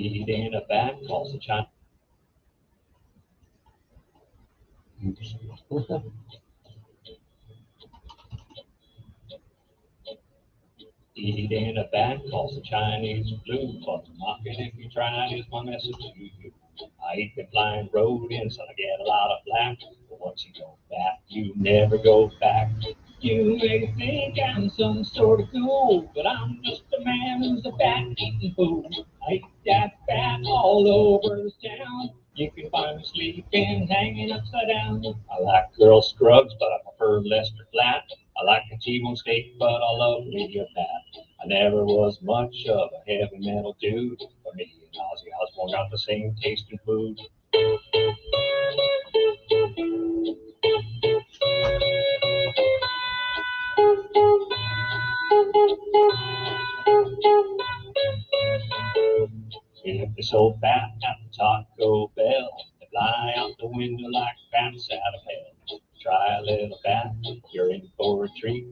Eating a bat calls a China. Eating a bat calls the Chinese flu. But the market, if you try it, is my message to you. I eat the flying rodents and I get a lot of flack. But once you go back, you never go back. You may think I'm some sort of fool, but I'm just a man who's a bat eating fool. I eat that bat all over this town. You can find me sleeping, hanging upside down. I like girl scrubs, but I prefer Lester flat. I like a T-bone steak, but I love me a bat. I never was much of a heavy metal dude, but me and Ozzy Osbourne got the same taste in food. If they sold bat at the Taco Bell, they fly out the window like bats out of hell. Try a little bat, you're in for a treat.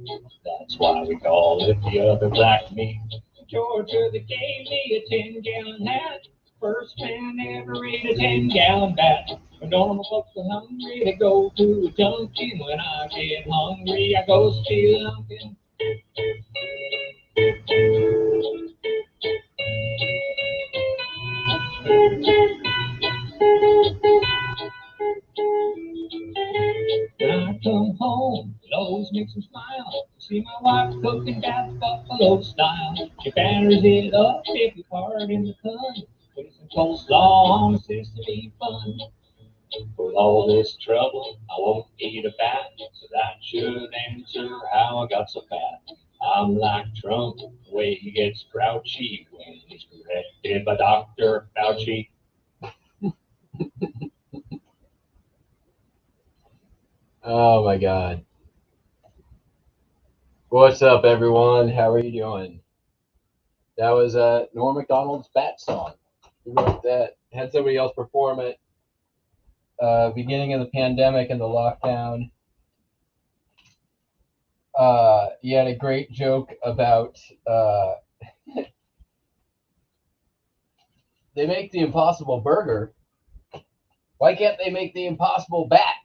That's why we call it the other black meat. Georgia, they gave me a 10-gallon hat. First man ever ate a 10-gallon bat. When normal folks are hungry, they go to a Dunkin'. When I get hungry, I go spelunking. When I come home, it always makes me smile to see my wife cooking that buffalo style. She batters it up, every part in the sun. Put some coleslaw on the sesame bun. With all this trouble, I won't eat a bat, so that should answer how I got so fat. I'm like Trump, the way he gets grouchy when he's corrected by Dr. Fauci. Oh my God. What's up, everyone? How are you doing? That was Norm Macdonald's Bat Song. He wrote that, had somebody else perform it. Beginning of the pandemic and the lockdown. He had a great joke about they make the Impossible Burger. Why can't they make the Impossible Bat?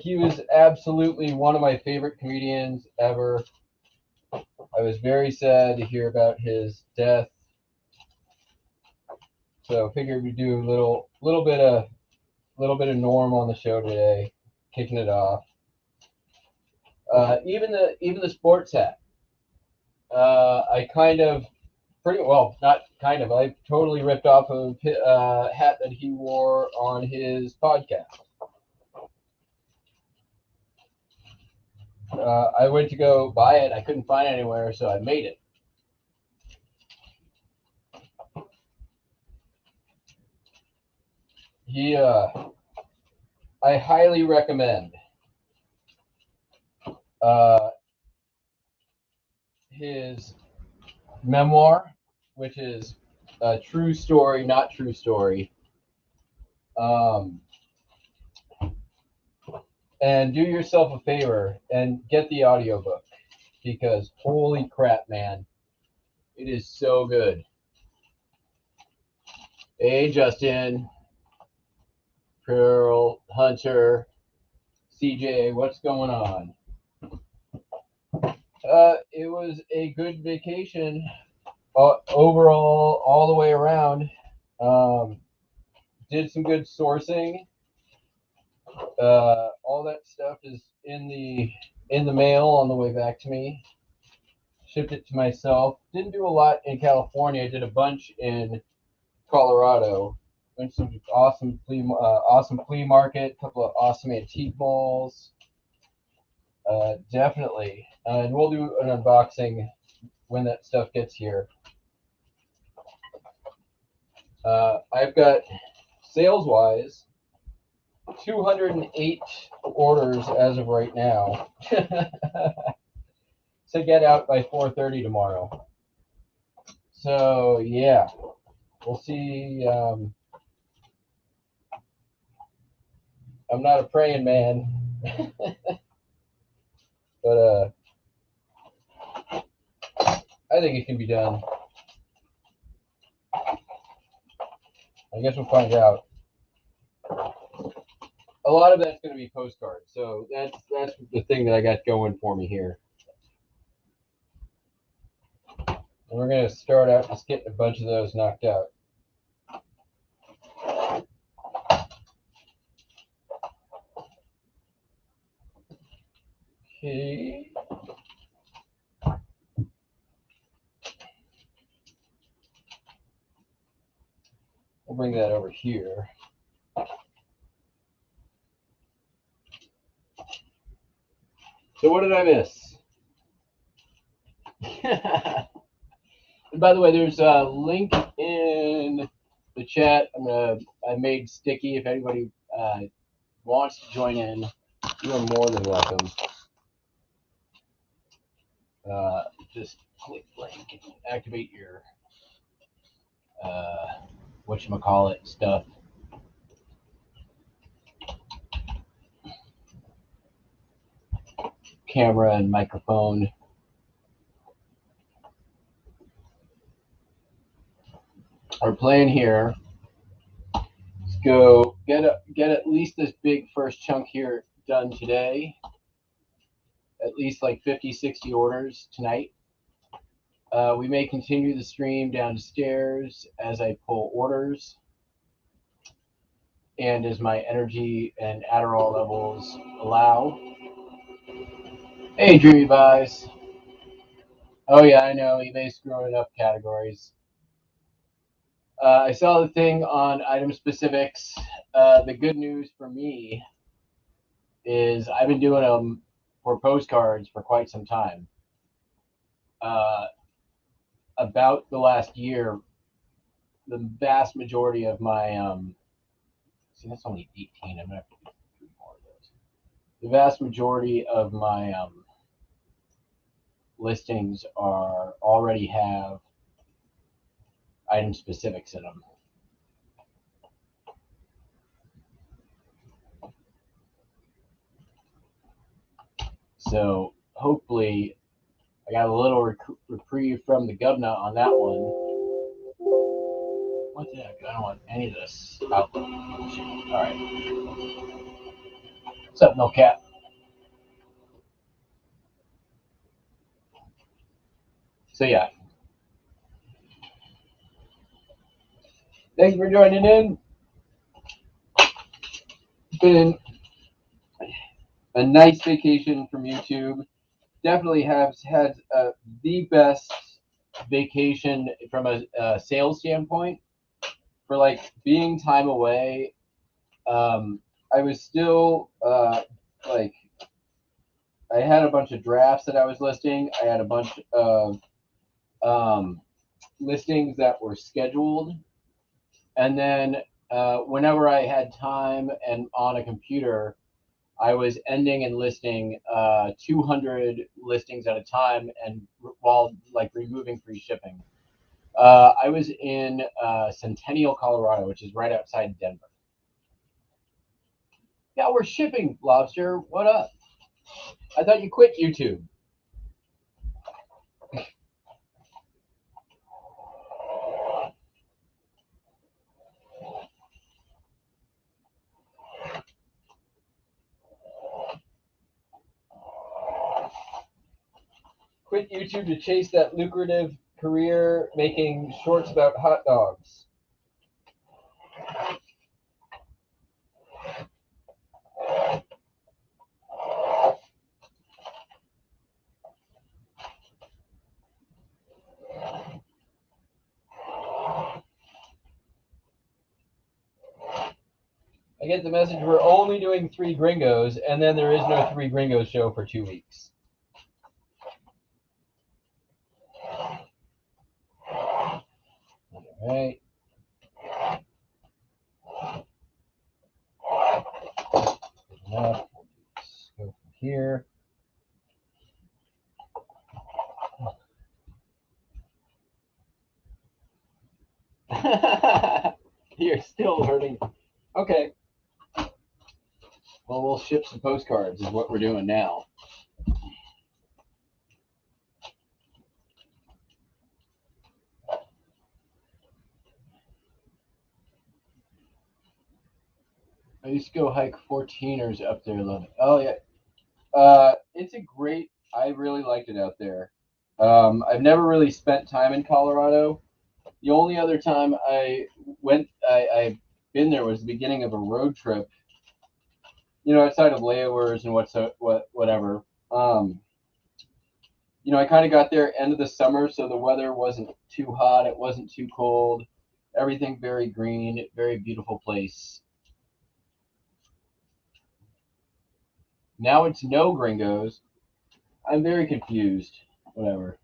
He was absolutely one of my favorite comedians ever. I was very sad to hear about his death. So figured we'd do a little bit of Norm on the show today, kicking it off. Even the sports hat. I kind of not kind of. I totally ripped off of a hat that he wore on his podcast. I went to go buy it. I couldn't find it anywhere, so I made it. I highly recommend his memoir, which is a true story, not true story. And do yourself a favor and get the audiobook, because holy crap, man, it is so good. Hey, Justin, Pearl, Hunter, CJ, what's going on? It was a good vacation overall, all the way around. Did some good sourcing. All that stuff is in the mail on the way back to me. Shipped it to myself. Didn't do a lot in California. I did a bunch in Colorado. Went to some awesome flea market, a couple of awesome antique malls. Definitely. And we'll do an unboxing when that stuff gets here. I've got, sales-wise, 208 orders as of right now to get out by 4:30 tomorrow. So yeah, we'll see. I'm not a praying man, but I think it can be done. I guess we'll find out. A lot of that's going to be postcards, so that's the thing that I got going for me here. And we're going to start out just getting a bunch of those knocked out. Okay. I'll bring that over here. So what did I miss? And by the way, there's a link in the chat. I made sticky. If anybody wants to join in, you are more than welcome. Just click link and activate your whatchamacallit stuff. Camera and microphone. Our plan here is go get at least this big first chunk here done today. At least like 50, 60 orders tonight. We may continue the stream downstairs as I pull orders and as my energy and Adderall levels allow. Hey, Dreamy Buys. Oh yeah, I know, eBay's screwing up categories. I saw the thing on item specifics. The good news for me is I've been doing them for postcards for quite some time. About the last year, the vast majority of my see, that's only 18. I'm gonna have to do 3 more of those. The vast majority of my listings already have item specifics in them. So hopefully I got a little reprieve from the governor on that one. What the heck? I don't want any of this out. All right. What's up, no cat? So yeah. Thanks for joining in. It's been a nice vacation from YouTube. Definitely have had the best vacation from a sales standpoint. For like being time away, I was still like I had a bunch of drafts that I was listing. I had a bunch of listings that were scheduled, and then whenever I had time and on a computer, I was ending and listing 200 listings at a time, and while like removing free shipping. I was in Centennial, Colorado, which is right outside Denver. Yeah, we're shipping, Lobster. What up? I thought you quit YouTube. Quit YouTube to chase that lucrative career making shorts about hot dogs. I get the message we're only doing 3 gringos, and then there is no 3 gringos show for 2 weeks. All right. Enough. Let's go from here. You're still learning. Okay. Well, we'll ship some postcards is what we're doing now. I used to go hike 14ers up there. Love it. Oh yeah. It's a great. I really liked it out there. I've never really spent time in Colorado. The only other time I've been there was the beginning of a road trip. Outside of layovers and whatever. Um, I kind of got there end of the summer, so the weather wasn't too hot. It wasn't too cold. Everything very green, very beautiful place. Now it's no gringos. I'm very confused. Whatever.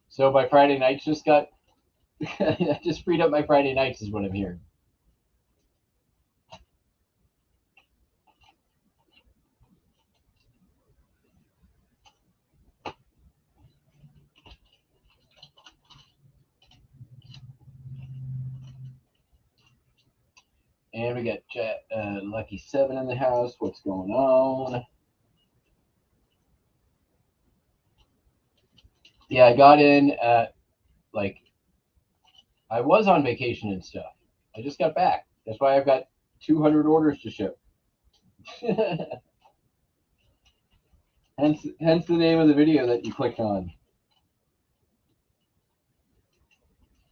So my Friday nights just got I just freed up my Friday nights is what I'm hearing. And we got Lucky Seven in the house. What's going on? Yeah, I got in at like I was on vacation and stuff. I just got back. That's why I've got 200 orders to ship. hence the name of the video that you clicked on.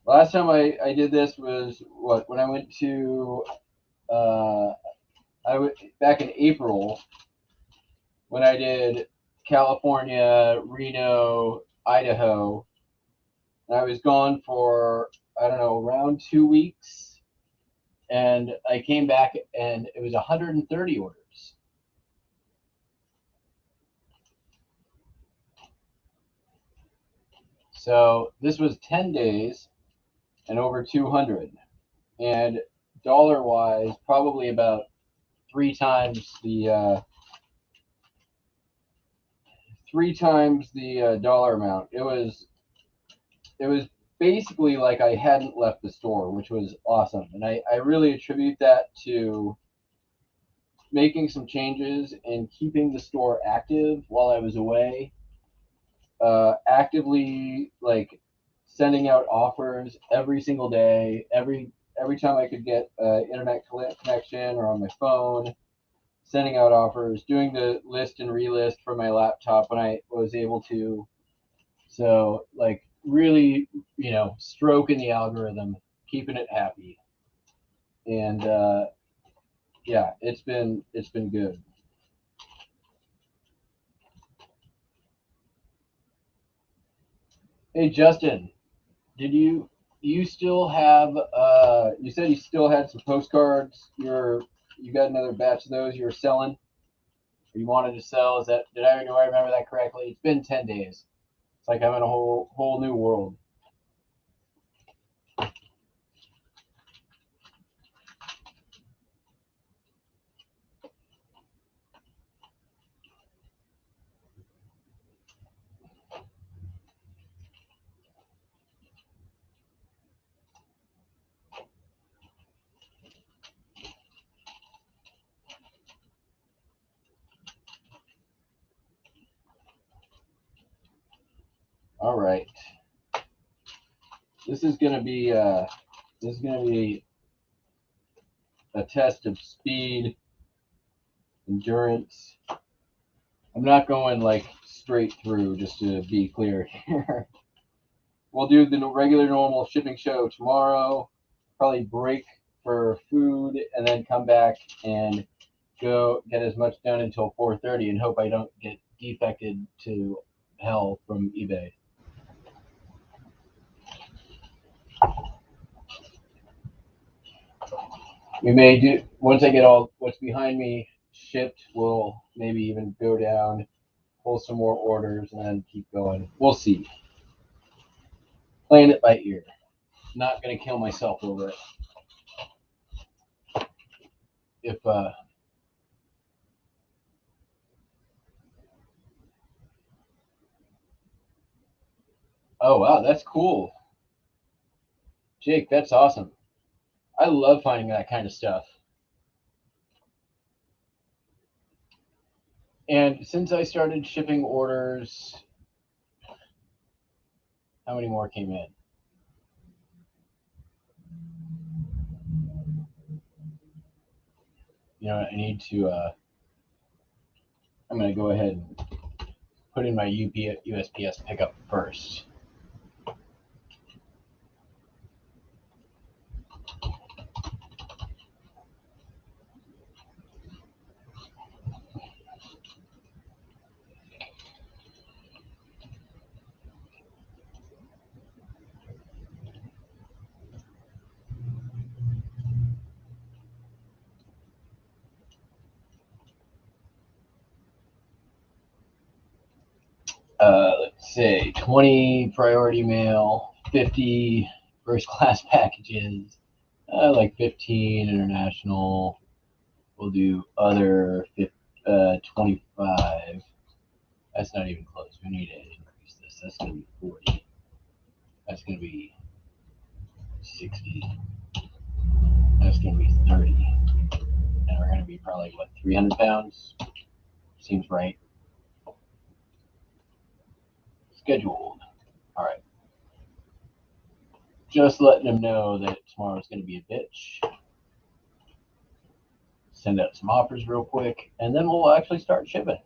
Last time I did this was when I went to back in April when I did California, Reno, Idaho. And I was gone for I don't know around 2 weeks, and I came back and it was 130 orders. So this was 10 days and over 200, and dollar wise, probably about three times the dollar amount. It was basically like I hadn't left the store, which was awesome, and I really attribute that to making some changes and keeping the store active while I was away. Actively like sending out offers every single day, every time I could get internet connection or on my phone, sending out offers, doing the list and relist from my laptop when I was able to. So like really, stroking the algorithm, keeping it happy, and yeah, it's been good. Hey Justin, did you still have you said you still had some postcards you got another batch of those you were selling or you wanted to sell? Do I remember that correctly? It's been 10 days. It's like I'm in a whole new world. All right. This is gonna be a test of speed, endurance. I'm not going like straight through, just to be clear here. We'll do the regular normal shipping show tomorrow, probably break for food, and then come back and go get as much done until 4:30 and hope I don't get defected to hell from eBay. We may do, once I get all what's behind me shipped, we'll maybe even go down, pull some more orders, and then keep going. We'll see. Playing it by ear. Not going to kill myself over it. If oh wow, that's cool, Jake. That's awesome. I love finding that kind of stuff. And since I started shipping orders, how many more came in? You know, I need to, I'm going to go ahead and put in my USPS pickup first. Let's say 20 priority mail, 50 first class packages, like 15 international. We'll do other 25. That's not even close. We need to increase this. That's going to be 40. That's going to be 60. That's going to be 30. And we're going to be probably, what, 300 pounds? Seems right. Scheduled. All right. Just letting them know that tomorrow's going to be a bitch. Send out some offers real quick, and then we'll actually start shipping.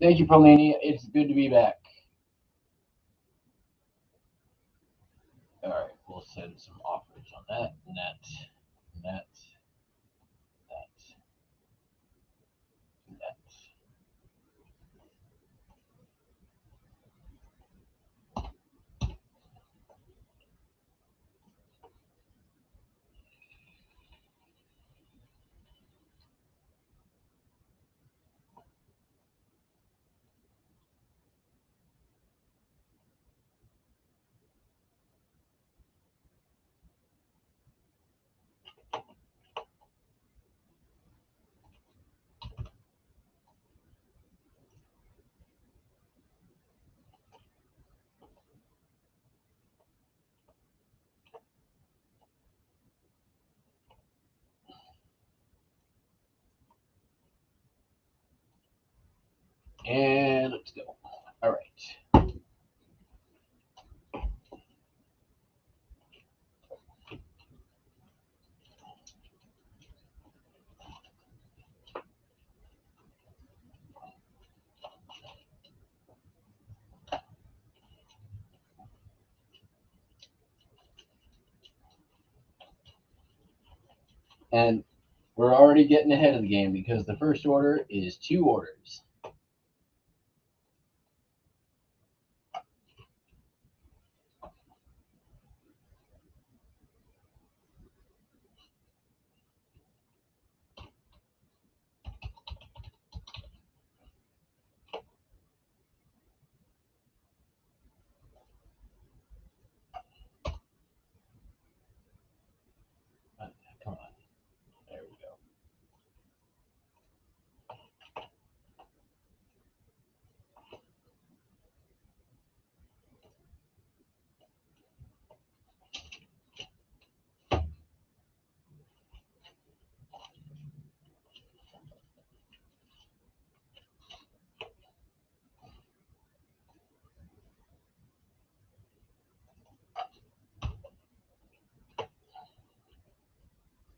Thank you, Polini. It's good to be back. All right, we'll send some offers on that, and that, and that, that, and that. And let's go. All right. And we're already getting ahead of the game because the first order is 2 orders. Come on. There we go.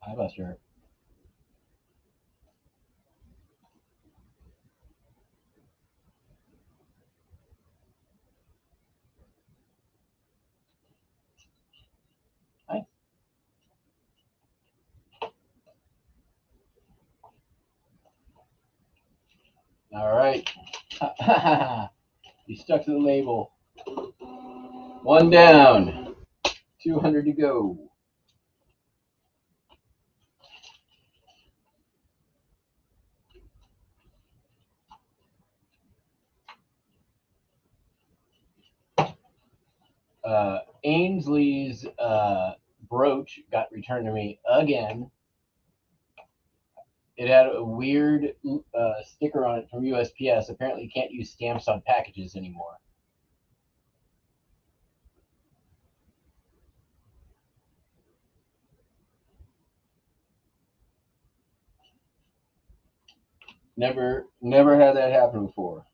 Hi, Buster. Hi. All right. You stuck to the label. 1 down. 200 to go. Ainsley's brooch got returned to me again. It had a weird sticker on it from USPS. Apparently, you can't use stamps on packages anymore. Never had that happen before.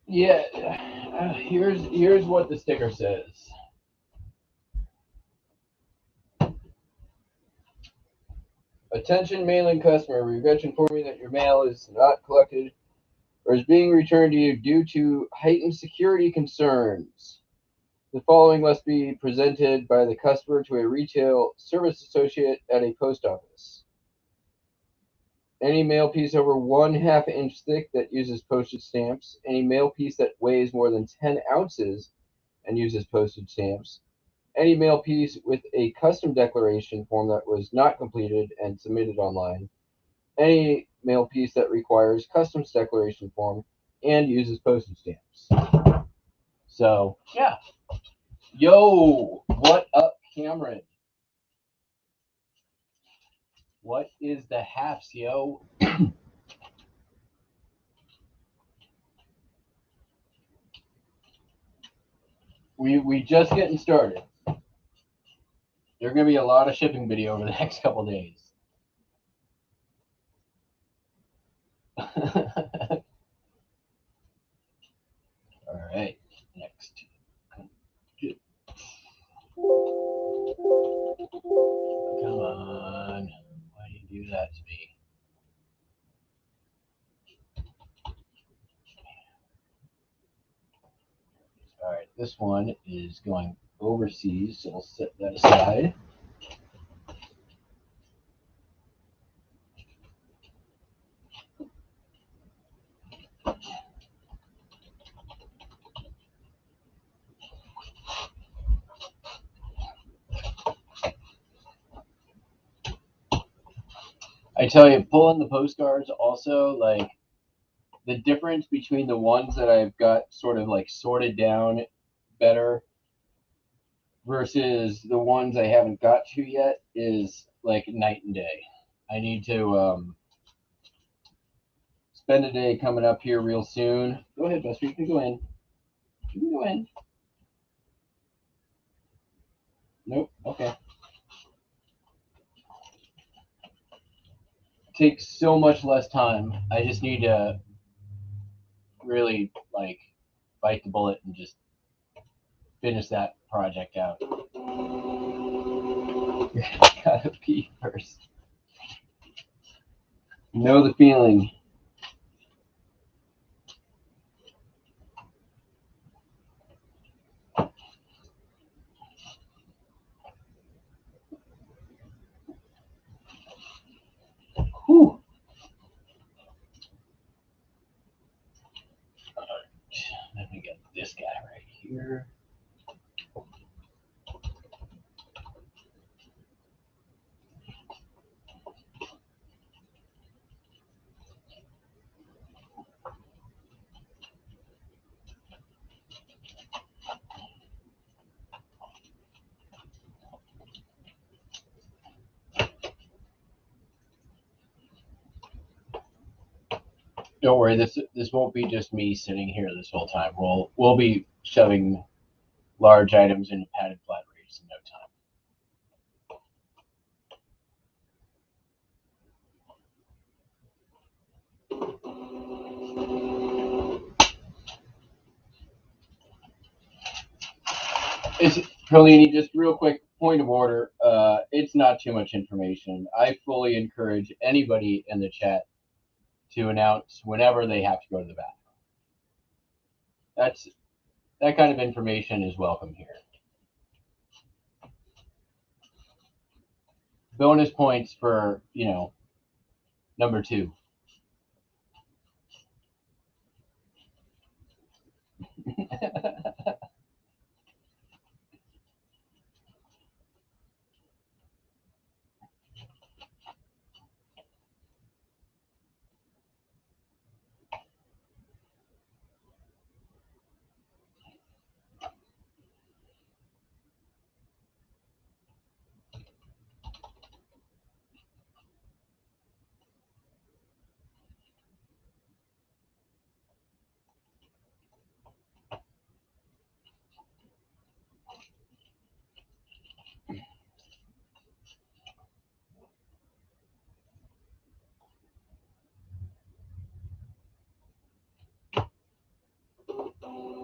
Yeah, here's what the sticker says. Attention mailing customer, we regret to inform you that your mail is not collected or is being returned to you due to heightened security concerns. The following must be presented by the customer to a retail service associate at a post office. Any mail piece over 1/2 inch thick that uses postage stamps, any mail piece that weighs more than 10 ounces and uses postage stamps, any mail piece with a custom declaration form that was not completed and submitted online, any mail piece that requires customs declaration form and uses postage stamps. So, yeah. Yo, what up, Cameron? What is the haps, yo? we just getting started. There's going to be a lot of shipping video over the next couple days. All right, next. Come on. Why do you do that to me? All right, this one is going overseas, so we'll set that aside. I tell you, pulling the postcards also, like, the difference between the ones that I've got sort of like sorted down better versus the ones I haven't got to yet is like night and day. I need to spend a day coming up here real soon. Go ahead, Buster. You can go in. You can go in. Nope. Okay. Takes so much less time. I just need to really like bite the bullet and just finish that project out. Gotta pee first. Know the feeling. Whew. Let me get this guy right here. Don't worry, this won't be just me sitting here this whole time. We'll be shoving large items into padded flat rates in no time. It's Perlini, just real quick point of order. It's not too much information. I fully encourage anybody in the chat to announce whenever they have to go to the bathroom. That kind of information is welcome here. Bonus points for, number 2.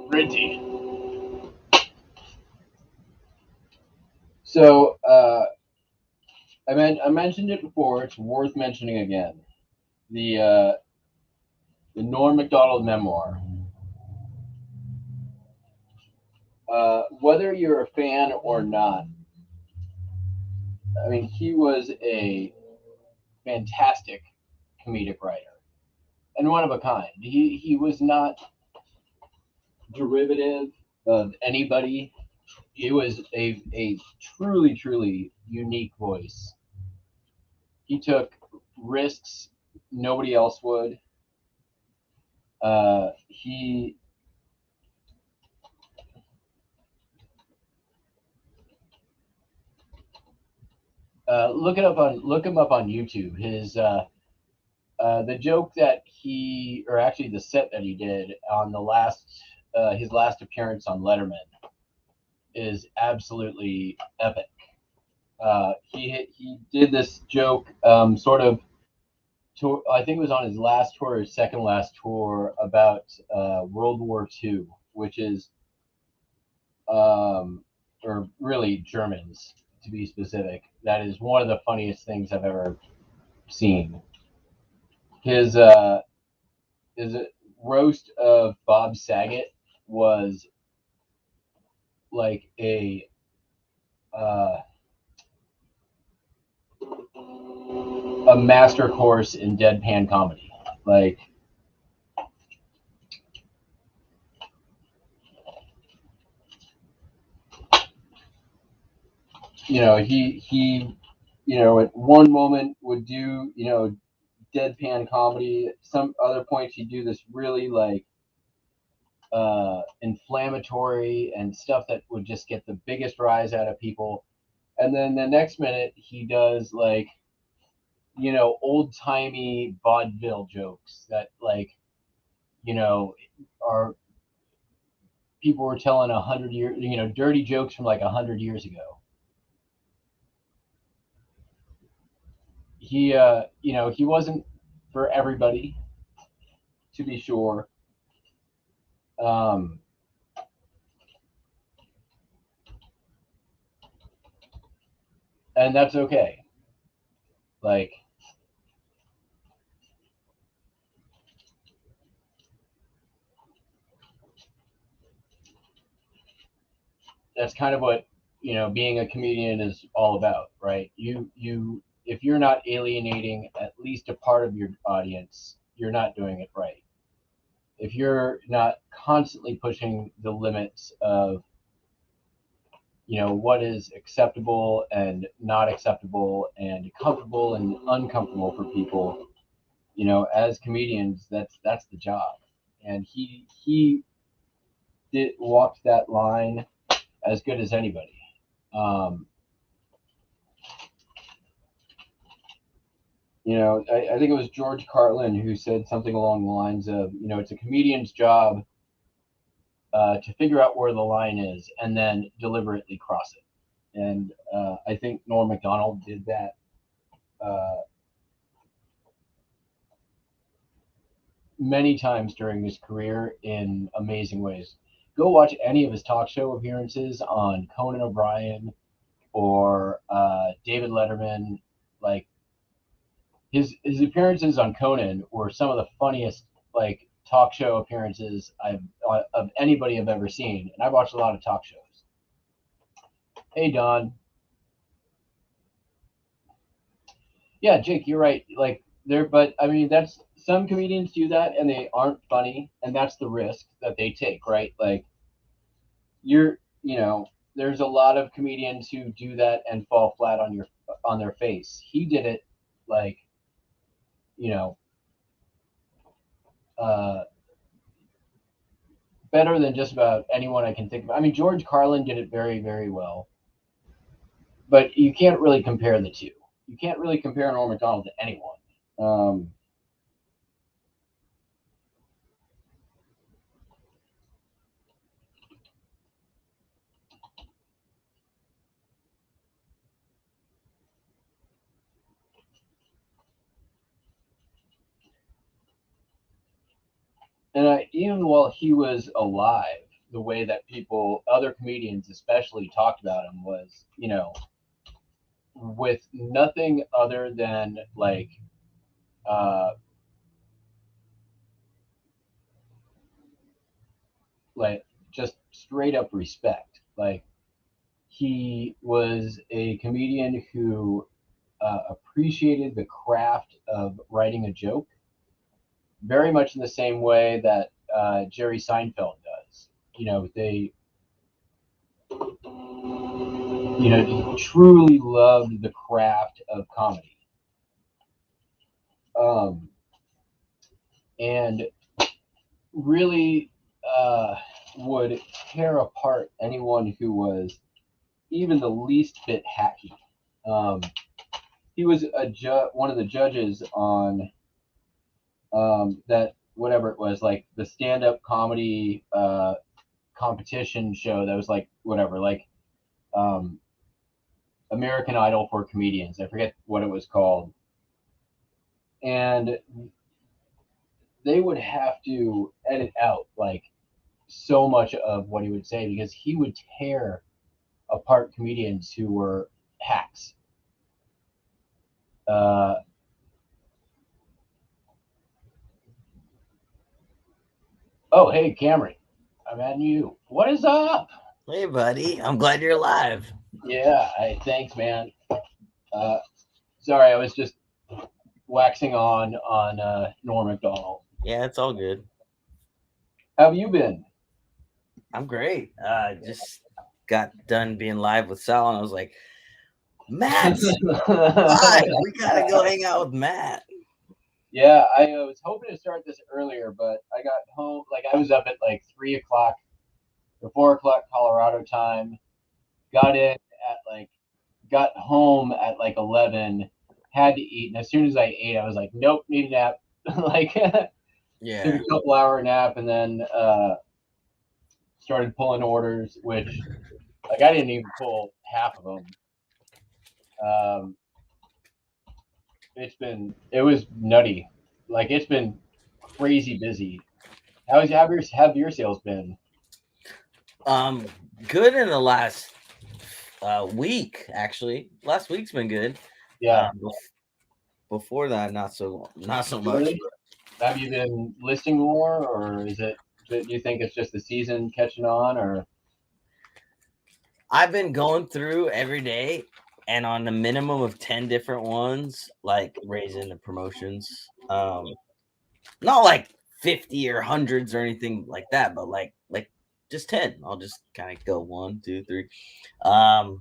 Ritty. So I mentioned it before. It's worth mentioning again. The Norm Macdonald memoir. Whether you're a fan or not, I mean, he was a fantastic comedic writer and one of a kind. He was not derivative of anybody. He was a truly unique voice. He took risks nobody else would. He look him up on YouTube. His the joke that he, or actually the set that he did on the last his last appearance on Letterman is absolutely epic. He did this joke sort of tour, I think it was on his last tour or second last tour about World War II, which is or really Germans to be specific. That is one of the funniest things I've ever seen. His roast of Bob Saget was like a master course in deadpan comedy. Like, he at one moment would do deadpan comedy. At some other points he'd do this really like inflammatory and stuff that would just get the biggest rise out of people. And then the next minute he does like old timey vaudeville jokes that like are people were telling 100 years, dirty jokes from like 100 years ago. He wasn't for everybody, to be sure. Um, and that's okay. Like, that's kind of what being a comedian is all about, right? If you're not alienating at least a part of your audience, you're not doing it right. If you're not constantly pushing the limits of what is acceptable and not acceptable and comfortable and uncomfortable for people, as comedians, that's the job. And he did walked that line as good as anybody. um, I think it was George Carlin who said something along the lines of, it's a comedian's job to figure out where the line is and then deliberately cross it. And I think Norm Macdonald did that many times during his career in amazing ways. Go watch any of his talk show appearances on Conan O'Brien or David Letterman. Like his appearances on Conan were some of the funniest like talk show appearances of anybody I've ever seen. And I've watched a lot of talk shows. Hey Don. Yeah, Jake, you're right. Like but I mean that's some comedians do that and they aren't funny, and that's the risk that they take, right? Like you're there's a lot of comedians who do that and fall flat on their face. He did it like you know uh, better than just about anyone I can think of. I mean, George Carlin did it very, very well, but you can't really compare the two. You can't really compare Norm Macdonald to anyone. Um, and even while he was alive, the way that other comedians especially, talked about him was, with nothing other than uh, like just straight up respect. Like, he was a comedian who appreciated the craft of writing a joke very much in the same way that Jerry Seinfeld does. They, truly loved the craft of comedy. And really would tear apart anyone who was even the least bit hacky. He was one of the judges on that, whatever it was, like the stand-up comedy competition show that was like whatever, like American Idol for comedians. I forget what it was called. And they would have to edit out like so much of what he would say because he would tear apart comedians who were hacks. Oh, hey, Cameron. I'm adding you. What is up? Hey, buddy. I'm glad you're alive. Yeah, thanks, man. Sorry, I was just waxing on Norm Macdonald. Yeah, it's all good. How have you been? I'm great. Just got done being live with Sal, and I was like, Matt's live. We gotta go hang out with Matt. Yeah, I was hoping to start this earlier, but I got home, like I was up at like 3 o'clock or 4 o'clock Colorado time, got home at like 11, had to eat. And as soon as I ate, I was like, nope, need a nap. Like, Yeah. took a couple hour nap and then started pulling orders, which like I didn't even pull half of them. It was nutty. Like, it's been crazy busy. Have your sales been? Good in the last week, actually. Last week's been good. Yeah. Before that, not so much. Really? Have you been listing more, or do you think it's just the season catching on, or? I've been going through every day and on the minimum of 10 different ones, like raising the promotions. Not like 50 or hundreds or anything like that, but like just 10. I'll just kind of go 1, 2, 3. Other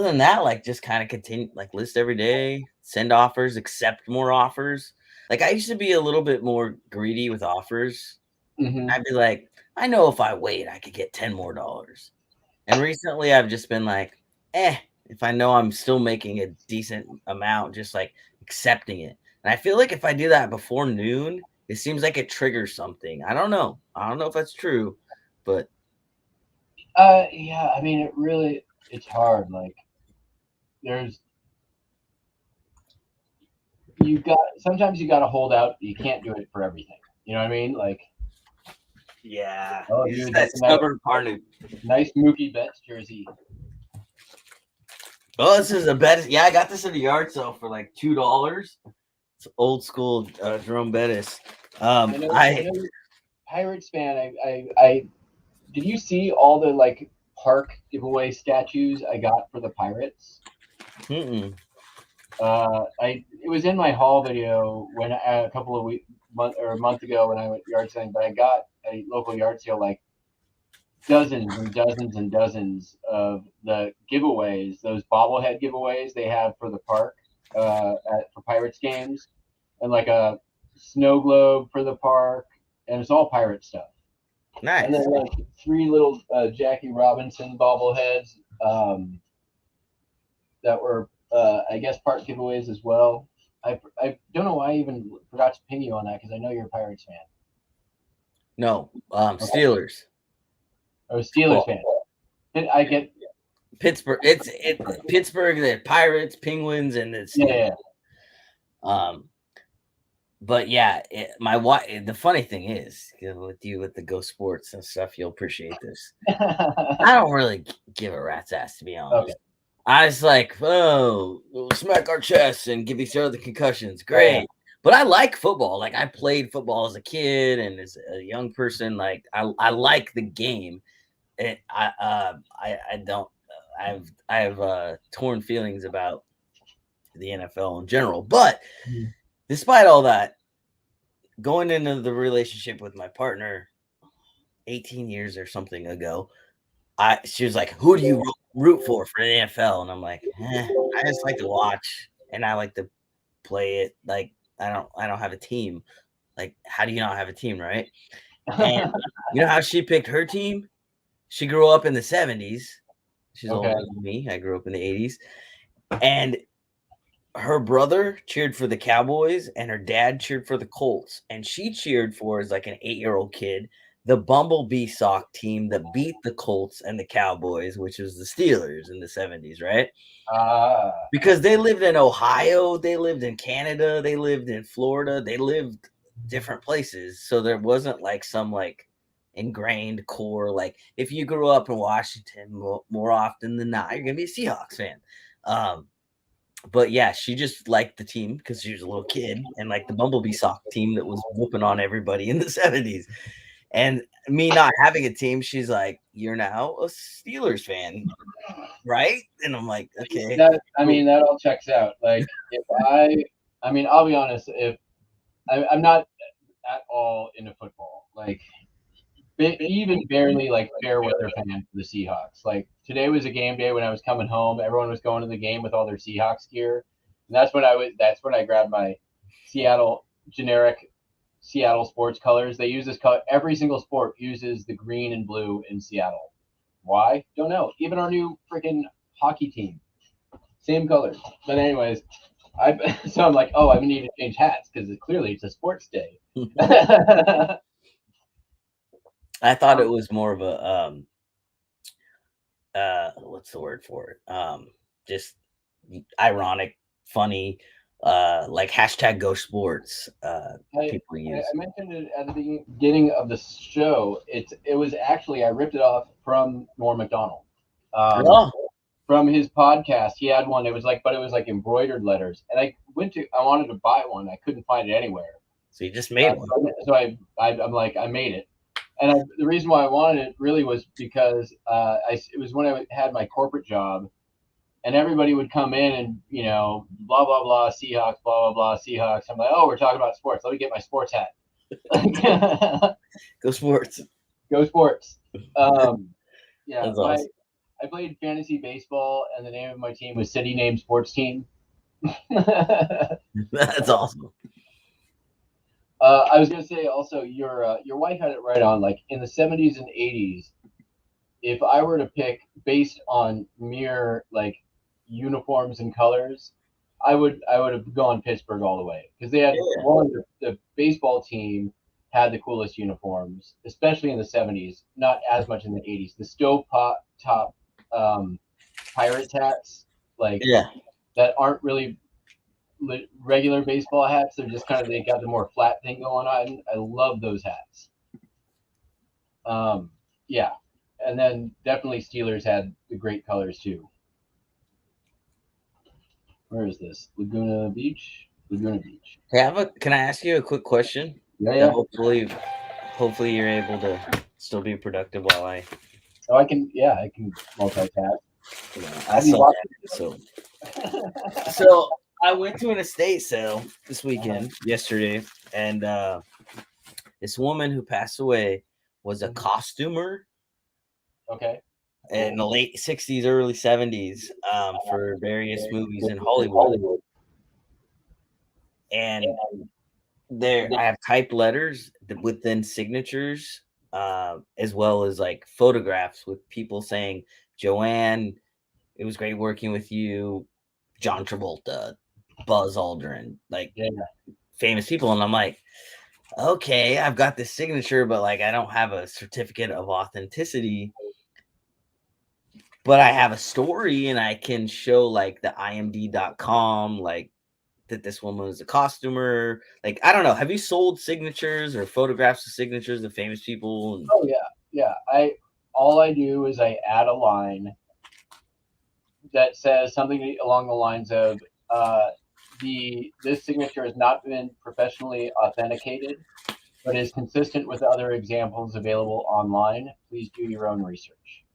than that, like just kind of continue, like list every day, send offers, accept more offers. Like, I used to be a little bit more greedy with offers. Mm-hmm. I'd be like, I know if I wait, I could get $10 more. And recently I've just been like, if I know I'm still making a decent amount, just like accepting it. And I feel like if I do that before noon, it seems like it triggers something. I don't know if that's true, but yeah, I mean, it's hard. Like, sometimes you got to hold out. You can't do it for everything. You know what I mean? Like, yeah. Oh, dude, that stubborn partner. Nice Mookie Betts jersey. Oh, this is a bet. Yeah, I got this at a yard sale for like $2. It's old school Jerome Bettis. I know Pirates fan. I did you see all the like park giveaway statues I got for the Pirates? Mm-mm. It was in my haul video when a couple of a month ago when I went yard selling, but I got a local yard sale like dozens and dozens and dozens of the giveaways, those bobblehead giveaways they have for the park for Pirates games, and like a snow globe for the park, and it's all Pirate stuff. Nice. And then like 3 little Jackie Robinson bobbleheads that were, I guess, park giveaways as well. I don't know why I even forgot to ping you on that because I know you're a Pirates fan. No, Steelers. I was Steelers fan. I get Pittsburgh. It's Pittsburgh. The Pirates, Penguins, and it's yeah. but yeah, my wife. The funny thing is, with you with the Go Sports and stuff, you'll appreciate this. I don't really give a rat's ass, to be honest. Okay. I was like, oh, we'll smack our chests and give each other the concussions. Oh, yeah. Great. But I like football. Like I played football as a kid and as a young person. Like I like the game. I don't. I have torn feelings about the NFL in general. But Mhm. despite all that, going into the relationship with my partner 18 years or something ago, she was like, "Who do you root for the NFL?" And I'm like, I just like to watch and I like to play it. Like I don't have a team. Like, how do you not have a team, right? And you know how she picked her team? She grew up in the 70s. She's Okay. older than me. I grew up in the 80s. And her brother cheered for the Cowboys and her dad cheered for the Colts. And she cheered for, as like an 8-year-old kid, the Bumblebee sock team that beat the Colts and the Cowboys, which was the Steelers in the 70s, right? Because they lived in Ohio, they lived in Canada, they lived in Florida, they lived different places. So there wasn't like some like ingrained core. Like if you grew up in Washington more often than not, you're gonna be a Seahawks fan. But yeah, she just liked the team because she was a little kid and like the Bumblebee sock team that was whooping on everybody in the 70s. And me not having a team, she's like, "You're now a Steelers fan, right?" And I'm like, "Okay." That all checks out. Like, if I mean, I'll be honest. If I'm not at all into football, like, even barely like fair weather fan for the Seahawks. Like today was a game day when I was coming home. Everyone was going to the game with all their Seahawks gear, and that's when I grabbed my generic Seattle sports colors. They use this color. Every single sport uses the green and blue in Seattle. Why? Don't know. Even our new freaking hockey team, same colors. But anyways, so I'm like, oh, I need to change hats because clearly it's a sports day. I thought it was more of a what's the word for it? Just ironic, funny, like hashtag Go Sports. People use. I mentioned it at the beginning of the show. It was actually I ripped it off from Norm Macdonald. Oh, From his podcast, he had one. It was like embroidered letters, and I wanted to buy one. I couldn't find it anywhere. so you just made one. So I'm like, I made it. And the reason why I wanted it really was because it was when I had my corporate job, and everybody would come in and blah blah blah Seahawks, blah blah blah Seahawks. I'm like, oh, we're talking about sports. Let me get my sports hat. Go Sports. Go Sports. Yeah, That's awesome. I played fantasy baseball, and the name of my team was City Name Sports Team. That's awesome. I was gonna say also, your wife had it right on. Like in the 70s and 80s, if I were to pick based on mere like uniforms and colors, I would have gone Pittsburgh all the way because they had the baseball team had the coolest uniforms, especially in the 70s. Not as much in the 80s. The stove top pirate hats, like that aren't really regular baseball hats. They're just kind of they got the more flat thing going on. I love those hats. Yeah, and then definitely Steelers had the great colors too. Where is this? Laguna Beach. Laguna Beach. Hey, can I ask you a quick question? Yeah. Hopefully you're able to still be productive while I. Oh, I can multitask. I saw that. So I went to an estate sale this weekend, yesterday, and this woman who passed away was a costumer. Okay. In the late 60s, early 70s, for various movies in Hollywood. And I have typed letters within signatures, as well as like photographs with people saying, "Joanne, it was great working with you." John Travolta, Buzz Aldrin, like famous people. And I'm like, okay, I've got this signature, but like I don't have a certificate of authenticity. But I have a story and I can show like the imd.com, like that this woman was a costumer. Like, I don't know. Have you sold signatures or photographs of signatures of famous people? And... Oh yeah. All I do is I add a line that says something along the lines of this signature has not been professionally authenticated, but is consistent with other examples available online. Please do your own research.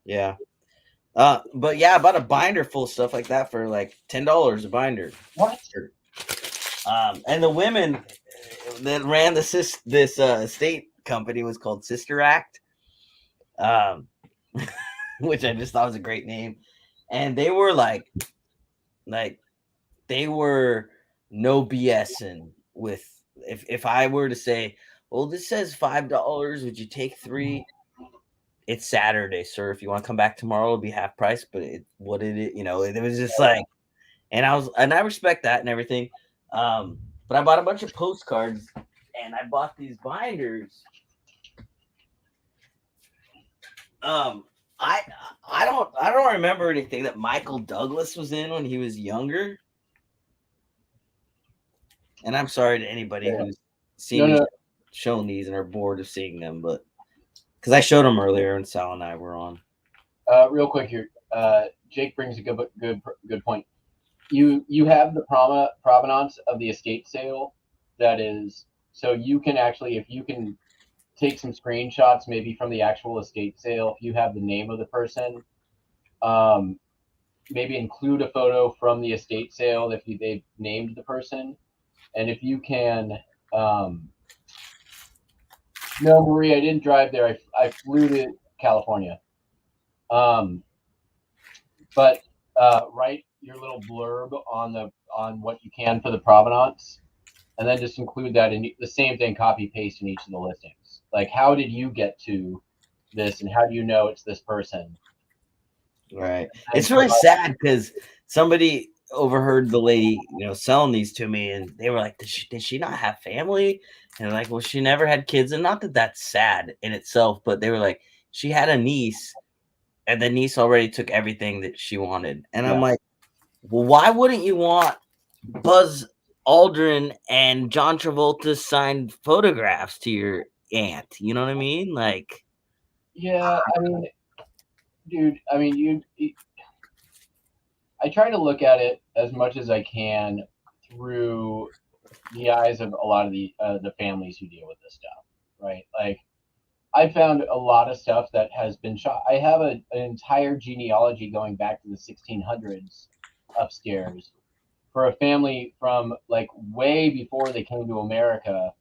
Yeah. But yeah, I bought a binder full of stuff like that for like $10 a binder. What? And the women that ran this estate company was called Sister Act, which I just thought was a great name. And they were like they were no BSing with if I were to say, well, this says $5, would you take 3? It's Saturday, sir. If you want to come back tomorrow, it'll be half price. But it was just like, and I respect that and everything. But I bought a bunch of postcards and I bought these binders. I don't remember anything that Michael Douglas was in when he was younger. And I'm sorry to anybody who's seen me shown these and are bored of seeing them, but because I showed them earlier and Sal and I were on. Real quick here, Jake brings a good point. You have the provenance of the estate sale. That is, so you can actually, if you can take some screenshots, maybe from the actual estate sale, if you have the name of the person, maybe include a photo from the estate sale if they've named the person. And if you can, no, Marie, I didn't drive there. I flew to California. But write your little blurb on what you can for the provenance, and then just include that in the same thing, copy paste in each of the listings. Like, how did you get to this, and how do you know it's this person? Right. It's really sad because somebody overheard the lady, selling these to me, and they were like, did she not have family? And they're like, well, she never had kids. And not that that's sad in itself, but they were like, she had a niece, and the niece already took everything that she wanted. And I'm like, well, why wouldn't you want Buzz Aldrin and John Travolta signed photographs to your aunt? You know what I mean? Like, yeah, I mean, dude, I mean, I try to look at it as much as I can through the eyes of a lot of the families who deal with this stuff, right? Like, I found a lot of stuff that has been shot. I have an entire genealogy going back to the 1600s upstairs for a family from like way before they came to America.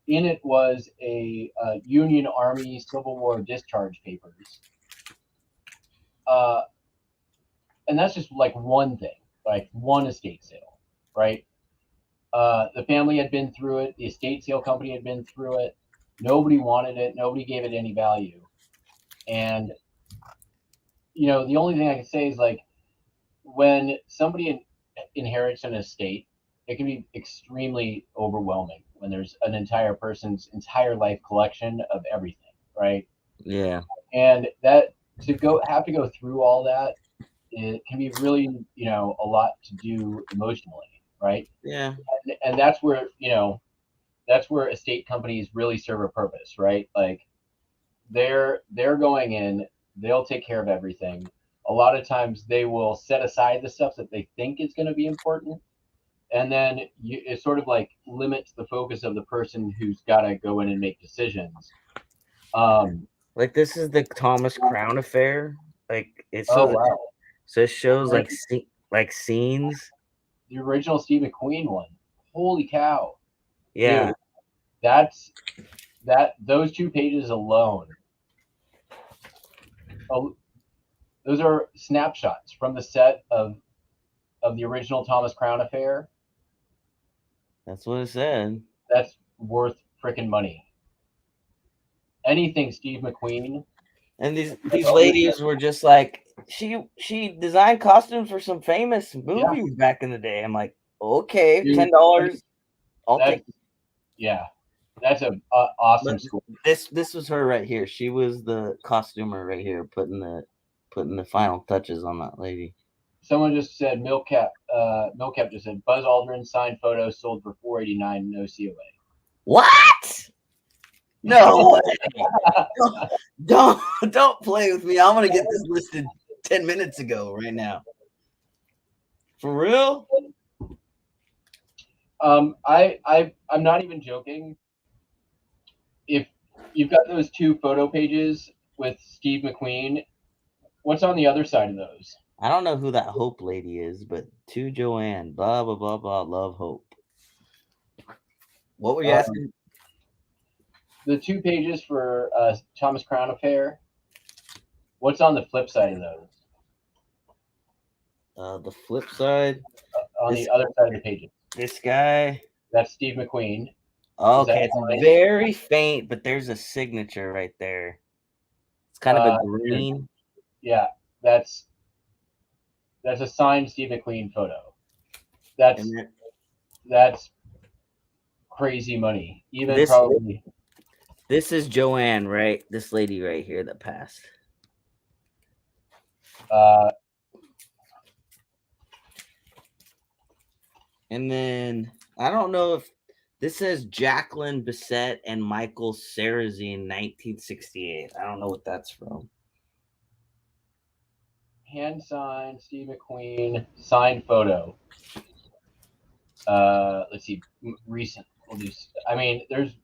In it was a Union Army Civil War discharge papers. And that's just like one thing, like one estate sale, right? The family had been through it. The estate sale company had been through it. Nobody wanted it. Nobody gave it any value. And, the only thing I can say is, like, when somebody inherits an estate, it can be extremely overwhelming when there's an entire person's entire life collection of everything, right? Yeah. And that have to go through all that, it can be really, a lot to do emotionally, right? Yeah. And that's where, that's where estate companies really serve a purpose, right? Like, they're going in, they'll take care of everything. A lot of times they will set aside the stuff that they think is going to be important, and then it sort of like limits the focus of the person who's got to go in and make decisions. Like, this is the Thomas Crown affair. Like, it's wow. So it shows like scenes. The original Steve McQueen one. Holy cow! Yeah, dude, those 2 pages alone. Those are snapshots from the set of the original Thomas Crown affair. That's what it said. That's worth freaking money. Anything Steve McQueen. And these ladies were just like, she designed costumes for some famous movies back in the day. I'm like, okay, dude, $10. I'll take it. Yeah, that's an awesome school. This was her right here. She was the costumer right here, putting the final touches on that lady. Someone just said Milcap. Milcap just said Buzz Aldrin signed photo sold for $489, no COA. What? No way. Don't play with me. I'm gonna get this listed 10 minutes ago right now. For real? I'm not even joking. If you've got those 2 photo pages with Steve McQueen, what's on the other side of those? I don't know who that Hope lady is, but to Joanne, blah blah blah blah, love Hope. What were you asking? The 2 pages for Thomas Crown Affair. What's on the flip side of those? The flip side. On the other side of the pages. This guy. That's Steve McQueen. Okay, it's very faint, but there's a signature right there. It's kind of a green. Yeah, that's a signed Steve McQueen photo. That's crazy money. This is Joanne, right? This lady right here that passed. And then I don't know if this says Jacqueline Bissett and Michael Sarrazine, 1968. I don't know what that's from. Hand signed Steve McQueen signed photo. Let's see, recent. I mean, there's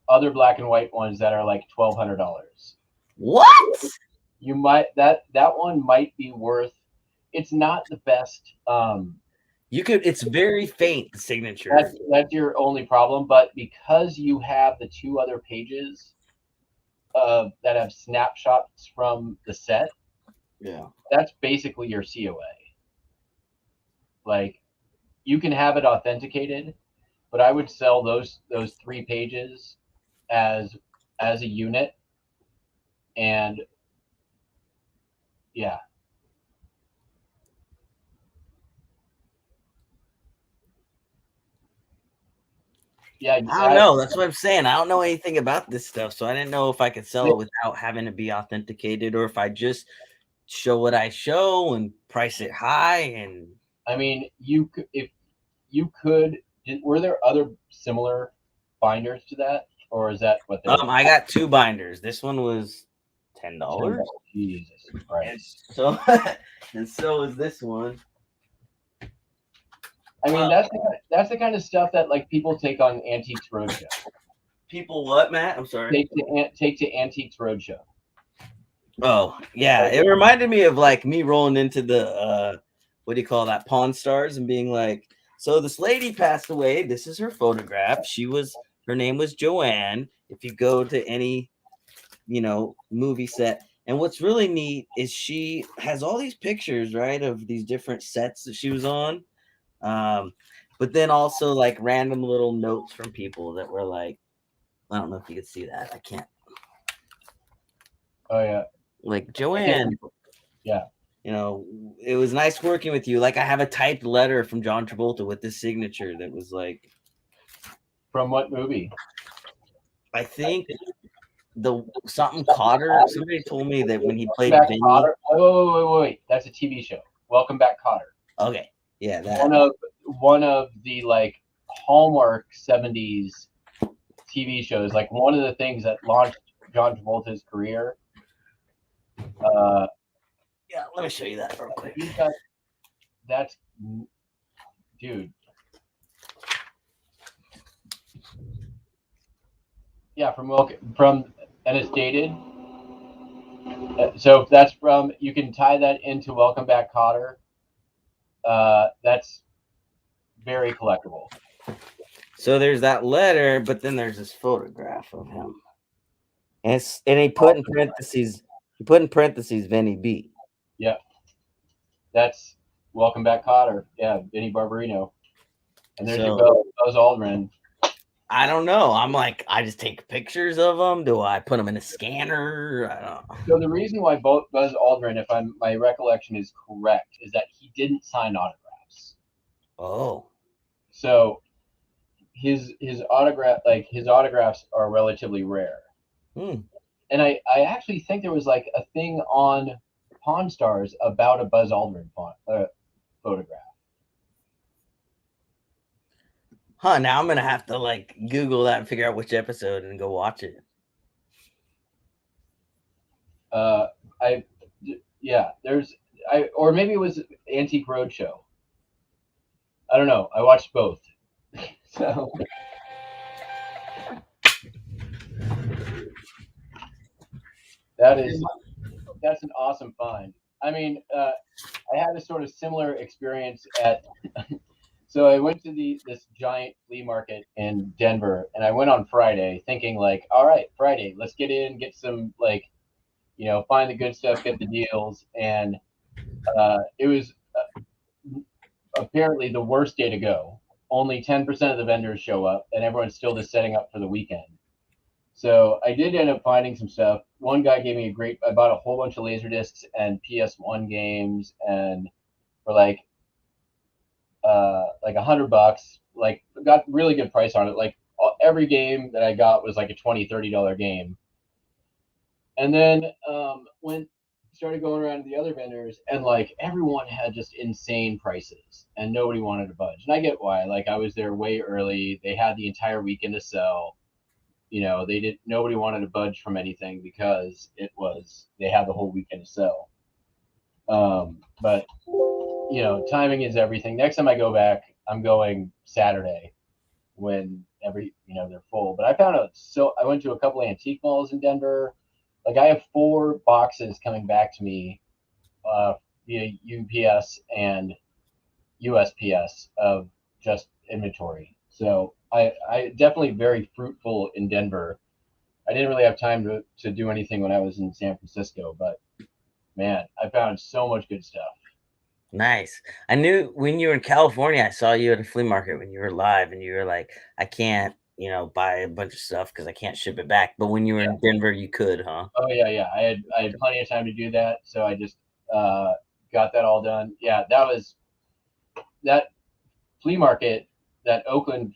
other black and white ones that are like $1,200. What? You might that one might be worth. It's not the best. It's very faint, the signature. That's your only problem, but because you have the 2 other pages that have snapshots from the set, yeah, that's basically your COA. Like, you can have it authenticated, but I would sell those 3 pages as a unit, and yeah. Yeah, I don't know. That's what I'm saying. I don't know anything about this stuff, so I didn't know if I could sell it without having to be authenticated, or if I just show what I show and price it high. And I mean, if you could, were there other similar binders to that, or is that what they? I got 2 binders. This one was $10. Jesus Christ! And so is this one. I mean, that's the kind of stuff that like people take on Antiques Roadshow. People what, Matt? I'm sorry. Take to Antiques Roadshow. Oh yeah, it reminded me of like me rolling into the what do you call that, Pawn Stars, and being like, so this lady passed away. This is her photograph. Her name was Joanne. If you go to any, movie set. And what's really neat is she has all these pictures, right, of these different sets that she was on. But then also like random little notes from people that were like, I don't know if you could see that. I can't. Oh yeah. Like, Joanne. Yeah. It was nice working with you. Like, I have a typed letter from John Travolta with this signature that was like. From what movie? I think something Cotter. Somebody told me that when he played Vinny. Cotter. Wait. That's a TV show. Welcome Back, Cotter. Okay. Yeah, that one of the like Hallmark 70s TV shows, like one of the things that launched John Travolta's career. Yeah, let me show you that real quick. That's dude. Yeah, and it's dated. So if that's from, you can tie that into Welcome Back, Cotter. That's very collectible. So there's that letter, but then there's this photograph of him, and he put in parentheses. He put in parentheses Vinny B. Yeah, that's Welcome Back, Cotter. Yeah, Vinny Barbarino, and there's your Buzz Aldrin. I don't know. I'm like, I just take pictures of them. Do I put them in a scanner? I don't know. So the reason why Buzz Aldrin, if my recollection is correct, is that he didn't sign autographs. Oh. So his autographs are relatively rare. Hmm. And I actually think there was like a thing on Pawn Stars about a Buzz Aldrin photograph. Huh? Now I'm gonna have to like Google that and figure out which episode and go watch it. Or maybe it was Antique Roadshow. I don't know. I watched both. So that's an awesome find. I mean, I had a sort of similar experience at. So I went to this giant flea market in Denver, and I went on Friday, thinking like, all right, Friday, let's get in, get some like, find the good stuff, get the deals, and it was apparently the worst day to go. Only 10% of the vendors show up, and everyone's still just setting up for the weekend. So I did end up finding some stuff. One guy gave me I bought a whole bunch of Laserdiscs and PS1 games, and for like $100, like got really good price on it. Like every game that I got was like a $20-$30 game. And then started going around to the other vendors, and like everyone had just insane prices and nobody wanted to budge. And I get why. Like I was there way early. They had the entire weekend to sell. Nobody wanted to budge from anything because they had the whole weekend to sell. But timing is everything. Next time I go back, I'm going Saturday when they're full. But I went to a couple of antique malls in Denver. Like I have 4 boxes coming back to me via UPS and USPS of just inventory. So I definitely very fruitful in Denver. I didn't really have time to do anything when I was in San Francisco, but man, I found so much good stuff. Nice. I knew when you were in California, I saw you at a flea market when you were live, and you were like, I can't, buy a bunch of stuff because I can't ship it back. But when you were in Denver, you could, huh? Oh yeah. I had plenty of time to do that, so I just got that all done. Yeah, that flea market, that Oakland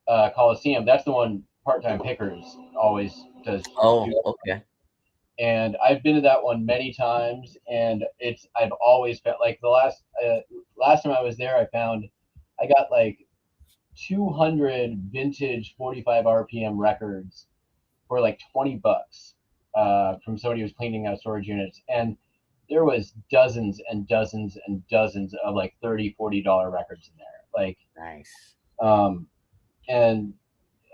Coliseum. That's the one Part-Time Pickers always does. Oh, okay. And I've been to that one many times, and I've always felt like the last time I was there, I got like 200 vintage 45 RPM records for like $20 from somebody who was cleaning out storage units, and there was dozens and dozens and dozens of like $30-$40 records in there. Like nice. And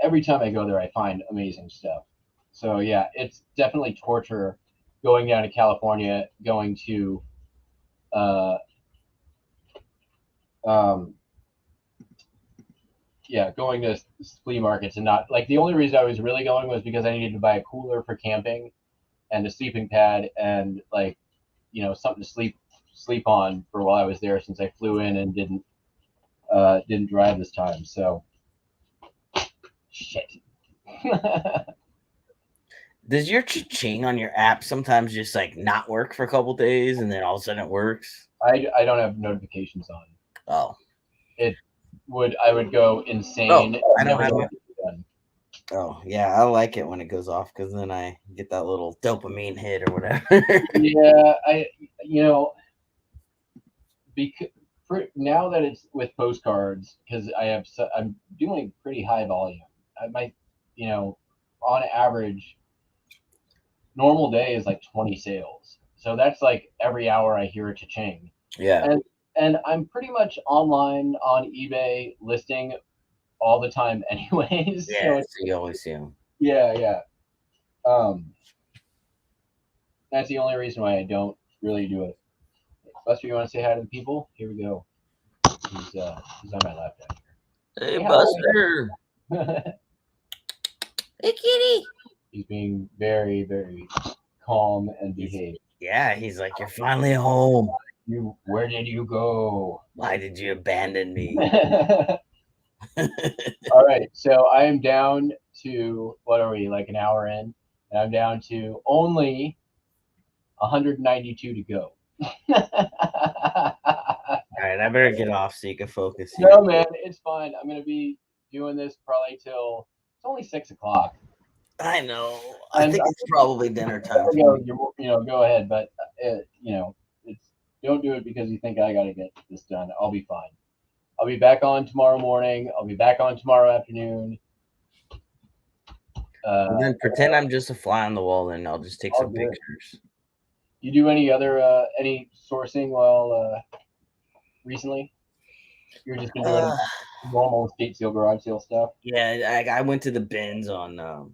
every time I go there, I find amazing stuff. So yeah, it's definitely torture going down to California, going to going to flea markets, and not like, the only reason I was really going was because I needed to buy a cooler for camping and a sleeping pad and like something to sleep on for while I was there, since I flew in and didn't drive this time. So shit. Does your cha-ching on your app sometimes just like not work for a couple days and then all of a sudden it works? I don't have notifications on. Oh. I would go insane. I don't have it. Oh yeah, I like it when it goes off because then I get that little dopamine hit or whatever. Yeah, now that it's with postcards, because I'm doing pretty high volume. I might, on average, normal day is like 20 sales. So that's like every hour I hear a cha-ching. Yeah. And I'm pretty much online on eBay listing all the time anyways. Yeah, so you always see them. Yeah. That's the only reason why I don't really do it. Buster, you want to say hi to the people? Here we go. He's on my left down here. Hey, Buster. Hey, kitty. He's being very, very calm and behaved. Yeah, he's like, you're finally home. Where did you go? Why did you abandon me? All right, so I am down to, what are we, like an hour in? And I'm down to only 192 to go. All right, I better get off so you can focus here. No, man, it's fine. I'm going to be doing this probably till, it's only 6 o'clock. I know. I think it's probably dinner time. Go ahead, but Don't do it because you think I got to get this done. I'll be fine. I'll be back on tomorrow morning. I'll be back on tomorrow afternoon. And then pretend I'm just a fly on the wall, and I'll just take I'll some do it. pictures. You do any other any sourcing while recently? You're just been doing normal estate sale, garage sale stuff. Yeah, I went to the bins on I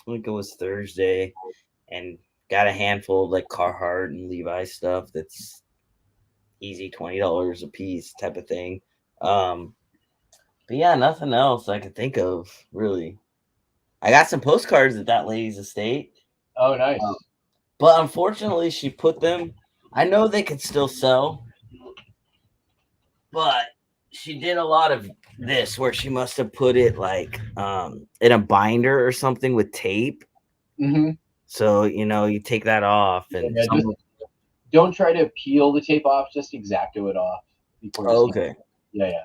think it was Thursday, and got a handful of like Carhartt and Levi stuff that's easy $20 a piece type of thing. But yeah, nothing else I could think of really. I got some postcards at that lady's estate. Oh, nice. But unfortunately, she put them. I know they could still sell, but she did a lot of this where she must have put it like in a binder or something with tape. Mm-hmm. So you take that off, and Yeah, don't try to peel the tape off. Just X-Acto it off before you okay. Yeah.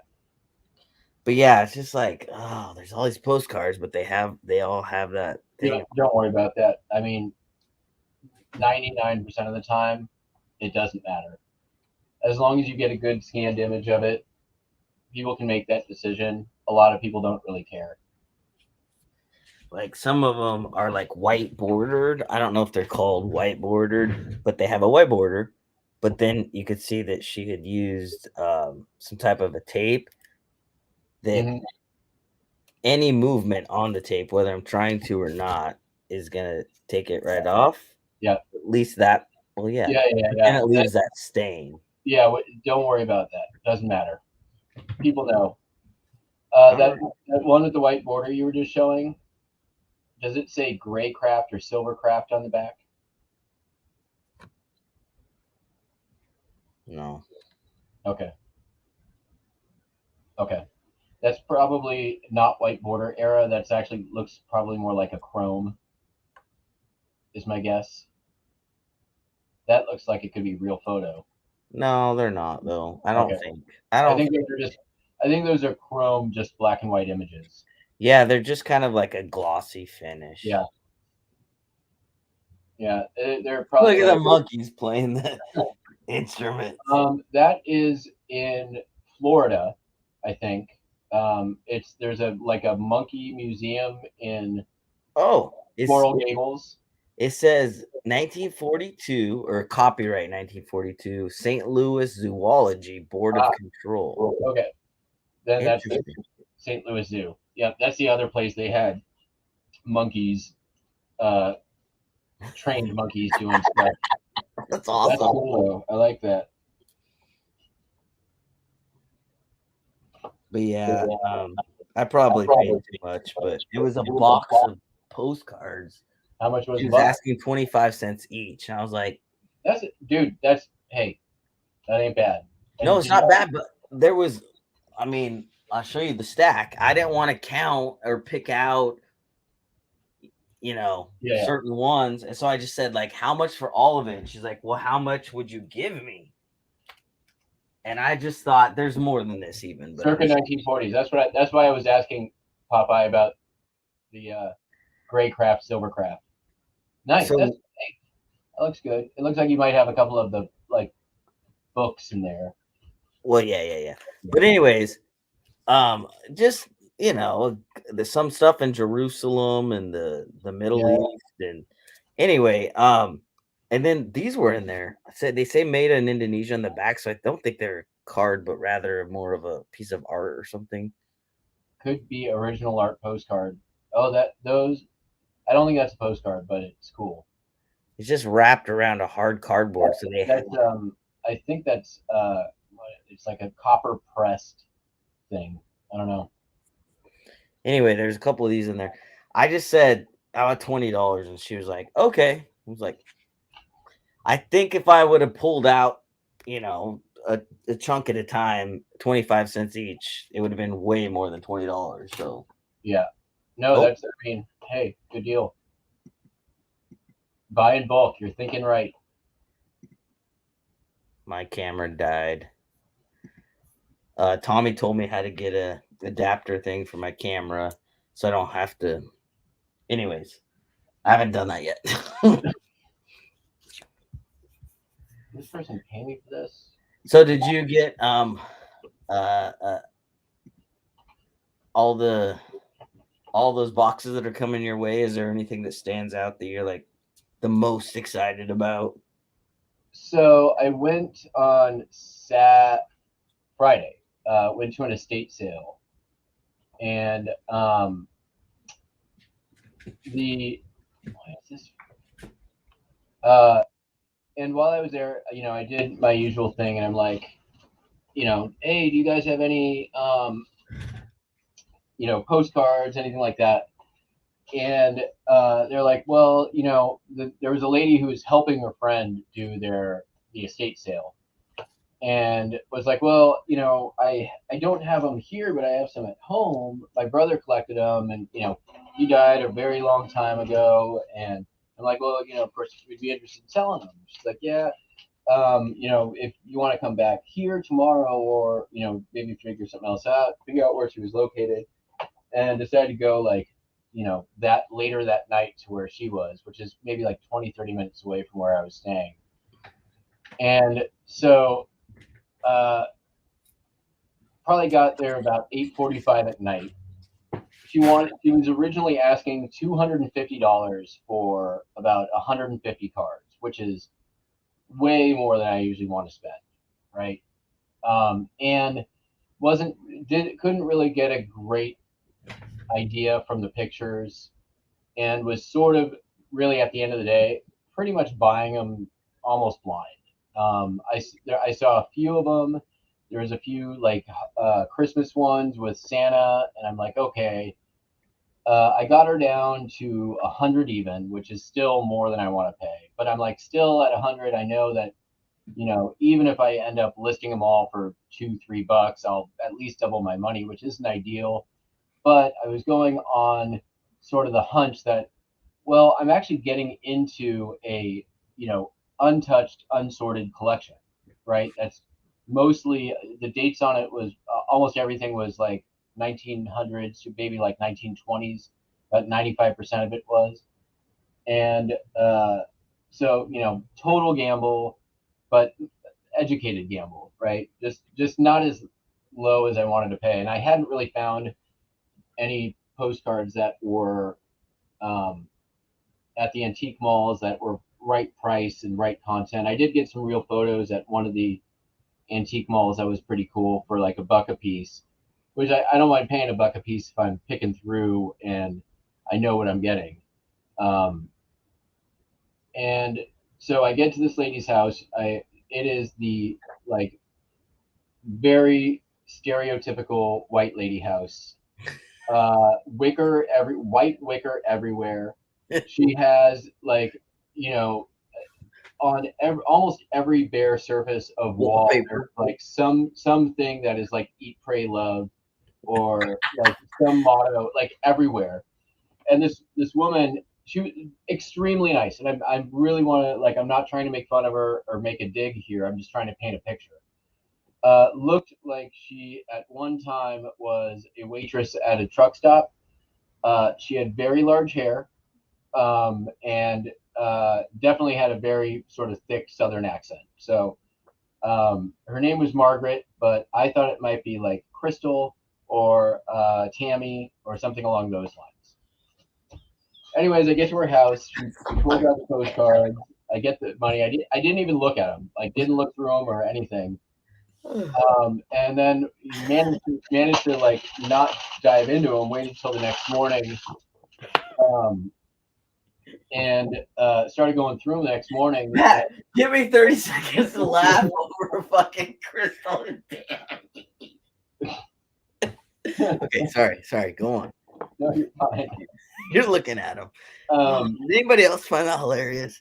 But yeah, it's just like, oh, there's all these postcards, but they all have that thing. Don't worry about that. I mean, 99% of the time, it doesn't matter. As long as you get a good scanned image of it, people can make that decision. A lot of people don't really care. Like some of them are like white bordered. I don't know if they're called white bordered, but they have a white border. But then you could see that she had used some type of a tape that any movement on the tape, whether I'm trying to or not, is gonna take it right off. Yeah. At least that. Well, yeah. And it leaves that stain. Yeah. Don't worry about that. Doesn't matter. People know. That one with the white border you were just showing. Does it say gray craft or silver craft on the back? No. Okay. That's probably not white border era. That's actually looks probably more like a chrome, is my guess. That looks like it could be real photo. No, they're not though. I don't think. I think those are chrome, just black and white images. Yeah, they're just kind of like a glossy finish. Yeah. They're probably. Look at the monkeys playing the instrument. That is in Florida, I think. There's a monkey museum in Coral Gables. It says 1942 or copyright 1942 St. Louis Zoology Board of Control. Okay, then that's the St. Louis Zoo. Yeah, that's the other place they had monkeys, trained monkeys doing stuff. That's awesome. That's cool, I like that. But yeah, I probably paid too much, but it was a box of postcards. How much was it? He was asking 25 cents each. And I was like, hey, that ain't bad. No, it's not bad, but there was, I'll show you the stack. I didn't want to count or pick out, certain ones. And so I just said, like, how much for all of it? And she's like, well, how much would you give me? And I just thought there's more than this even. But circa 1940s. That's why I was asking Popeye about the gray craft, silver craft. Nice. That looks good. It looks like you might have a couple of the books in there. Well, yeah. But anyways, just there's some stuff in Jerusalem and the Middle East, and anyway, and then these were in there. They say made in Indonesia on the back, so I don't think they're a card, but rather more of a piece of art or something. Could be original art postcard. Oh, those. I don't think that's a postcard, but it's cool. It's just wrapped around a hard cardboard, so they have. I think that's it's like a copper pressed thing. I don't know. Anyway, there's a couple of these in there. I just said $20, and she was like, "Okay." I was like, I think if I would have pulled out, a chunk at a time, 25 cents each, it would have been way more than $20. So yeah, no, hey, good deal. Buy in bulk. You're thinking right. My camera died. Tommy told me how to get a adapter thing for my camera, so I don't have to. Anyways, I haven't done that yet. this person pay me for this? So did you get all those boxes that are coming your way? Is there anything that stands out that you're like the most excited about? So I went on Friday, went to an estate sale, and what is this? And while I was there, I did my usual thing, and I'm like, hey, do you guys have any, postcards, anything like that? And they're like, well, there was a lady who was helping her friend do the estate sale, and was like, well, I don't have them here, but I have some at home. My brother collected them, and he died a very long time ago. And I'm like, well, of course we'd be interested in selling them. She's like, yeah, if you want to come back here tomorrow, or maybe figure something else out, figure out where she was located, and decided to go like that later that night to where she was, which is maybe like 20-30 minutes away from where I was staying. And so probably got there about 8:45 at night. She was originally asking $250 for about 150 cards, which is way more than I usually want to spend, right? And couldn't really get a great idea from the pictures, and was sort of really at the end of the day pretty much buying them almost blind. I saw a few of them. There was a few like Christmas ones with Santa, and I'm like, okay. I got her down to 100 even, which is still more than I want to pay. But I'm like, still at 100, I know that, even if I end up listing them all for $2-3, I'll at least double my money, which isn't ideal. But I was going on sort of the hunch that, well, I'm actually getting into a, untouched, unsorted collection, right? That's mostly the dates on it was almost everything was like 1900s to maybe like 1920s. About 95% of it was. And so, total gamble, but educated gamble, right? Just not as low as I wanted to pay. And I hadn't really found any postcards that were at the antique malls that were right price and right content. I did get some real photos at one of the antique malls that was pretty cool for like $1 a piece, which I don't mind paying $1 a piece if I'm picking through and I know what I'm getting. And so I get to this lady's house. It is the like very stereotypical white lady house. White wicker everywhere. She has like, on almost every bare surface of wall, there's like something that is like eat, pray, love, or like some motto, like everywhere. And this woman, she was extremely nice, and I really want to, like, I'm not trying to make fun of her or make a dig here. I'm just trying to paint a picture. Looked like she at one time was a waitress at a truck stop. She had very large hair, and definitely had a very sort of thick Southern accent. So her name was Margaret, but I thought it might be like Crystal or Tammy or something along those lines. Anyways, I get to her house. She pulls out the postcards. I get the money. I didn't even look at them. Like, didn't look through them or anything. And then managed to like not dive into them. Waited until the next morning. And started going through them the next morning. Matt, give me 30 seconds to laugh over fucking Crystal and Tammy. Okay, sorry, go on. No, you're fine. You're looking at him. Did anybody else find that hilarious?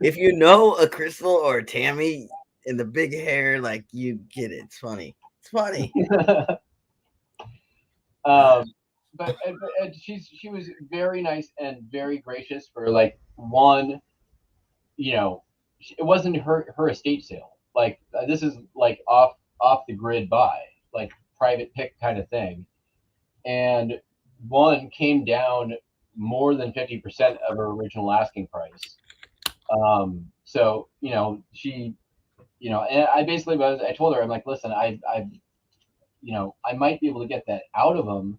If you know a Crystal or a Tammy in the big hair, like, you get it. It's funny. It's funny. But she was very nice and very gracious for like one, it wasn't her estate sale. Like this is like off the grid buy, like private pick kind of thing. And one came down more than 50% of her original asking price. So, she you know, and I basically was, I told her, I'm like, listen, you know, I might be able to get that out of them,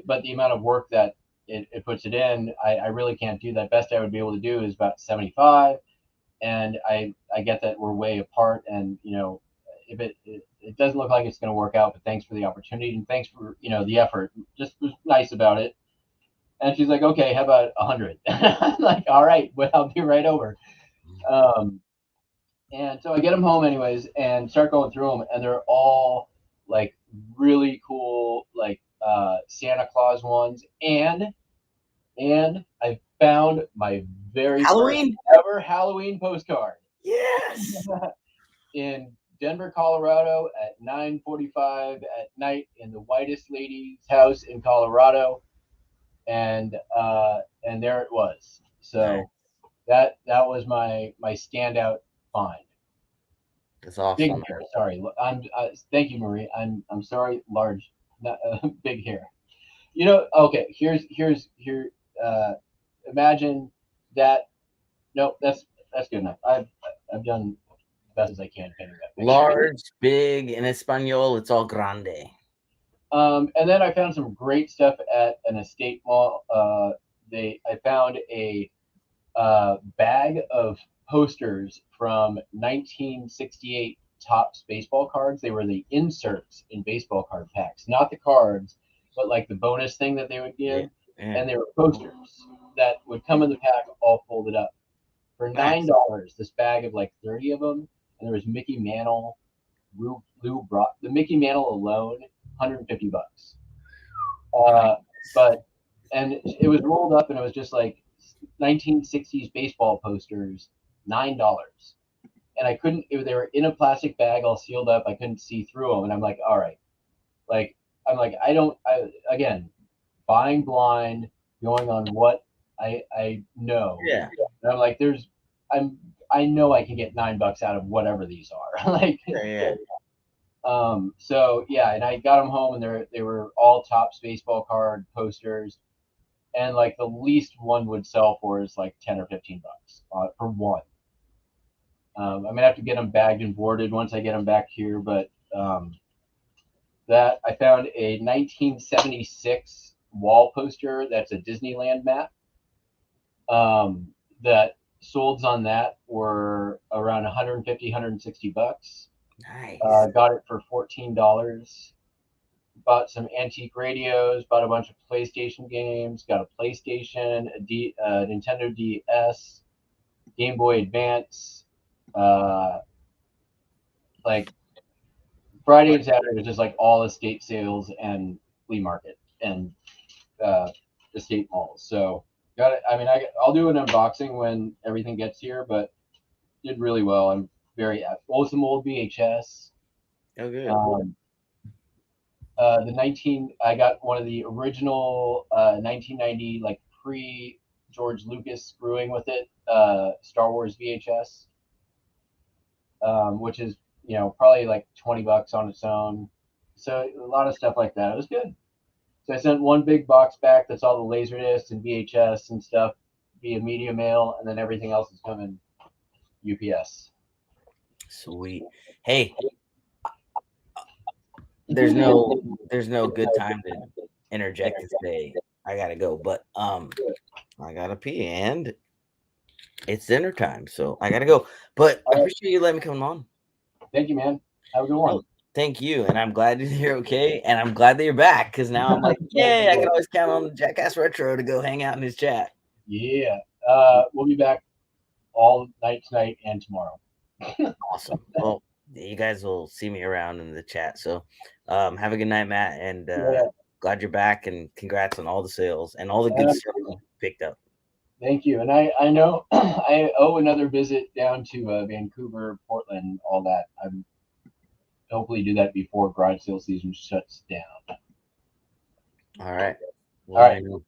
but the amount of work that it puts it in, I really can't do that. Best I would be able to do is about 75. And I get that we're way apart, and you know, if it doesn't look like it's going to work out, but thanks for the opportunity and thanks for, you know, the effort. Just was nice about it. And she's like, okay, how about 100? I'm like, all right, well, I'll be right over. Um, and so I get them home anyways and start going through them, and they're all like really cool, like Santa Claus ones, and I found my very Halloween? first ever Halloween postcard Yes. in Denver, Colorado at 9:45 at night in the whitest lady's house in Colorado, and there it was. Nice. So that was my standout find. That's Big awesome. hair. Sorry, I'm. Thank you, Marie. I'm sorry. Large, not, big hair. You know. Okay. Here. Imagine that. No, that's good enough. I've done the best as I can painting that picture. Large, big, in Espanol, it's all grande. And then I found some great stuff at an estate mall. I found a bag of posters from 1968 Topps baseball cards. They were the inserts in baseball card packs, not the cards, but like the bonus thing that they would give. Yeah. Yeah. And they were posters that would come in the pack all folded up for Nice. $9. This bag of like 30 of them, and there was Mickey Mantle, Lou Brock. The Mickey Mantle alone, $150. But and it was rolled up, and it was just like 1960s baseball posters, $9. And I couldn't. They were in a plastic bag, all sealed up. I couldn't see through them, and I'm like, all right, like I'm like, I don't. Again, buying blind, going on what I know. Yeah. And I'm like, I know I can get $9 out of whatever these are. Like, Yeah. so yeah, and I got them home, and they were all Topps baseball card posters, and like the least one would sell for is like $10 or $15 for one. I'm gonna have to get them bagged and boarded once I get them back here, but that I found a 1976 wall poster that's a Disneyland map. That solds on that were around 150, $160. Nice. Got it for $14. Bought some antique radios, bought a bunch of PlayStation games, got a PlayStation, a Nintendo DS, Game Boy Advance. Like Friday and Saturday was just like all estate sales and flea market and estate malls. So got it. I mean, I'll do an unboxing when everything gets here, but did really well. I'm very happy. Oh, some old VHS. Oh, good. I got one of the original 1990, like pre George Lucas screwing with it, Star Wars VHS, which is, you know, probably like $20 on its own. So a lot of stuff like that. It was good. So I sent one big box back that's all the Laserdiscs and VHS and stuff via media mail, and then everything else is coming UPS. Sweet. Hey, there's no good time to interject and say I gotta go, but I gotta pee and it's dinner time, so I gotta go. But I appreciate you letting me come on. Thank you, man. Have a good one. No, thank you, and I'm glad you're okay, and I'm glad that you're back because now I'm like, yay! I can always count on Jackass Retro to go hang out in his chat. Yeah. We'll be back all night tonight and tomorrow. Awesome. Well, you guys will see me around in the chat. So have a good night, Matt, and glad you're back, and congrats on all the sales and all the good stuff you picked up. Thank you. And I know I owe another visit down to Vancouver, Portland, all that. I'm hopefully do that before garage sale season shuts down. All right. Well, all right. Do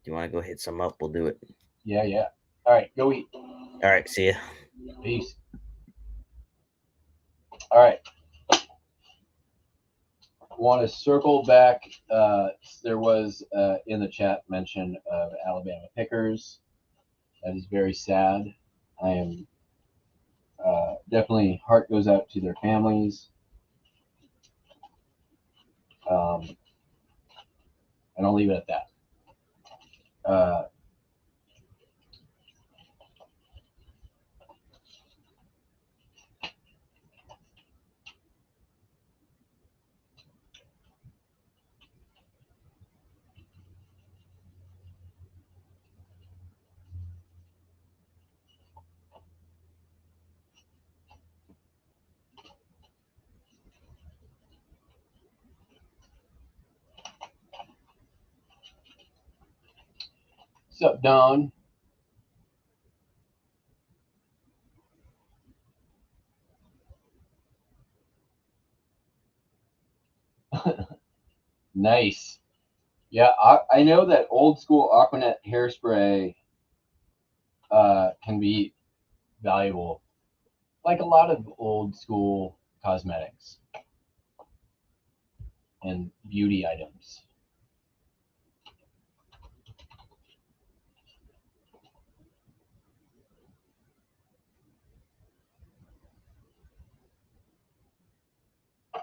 you want to go hit some up? We'll do it. Yeah. All right. Go eat. All right. See ya. Peace. All right. Want to circle back. There was in the chat mention of Alabama pickers. That is very sad. I am definitely heart goes out to their families. And I'll leave it at that. What's up, Don? Nice. Yeah, I know that old school Aquanet hairspray can be valuable, like a lot of old school cosmetics and beauty items.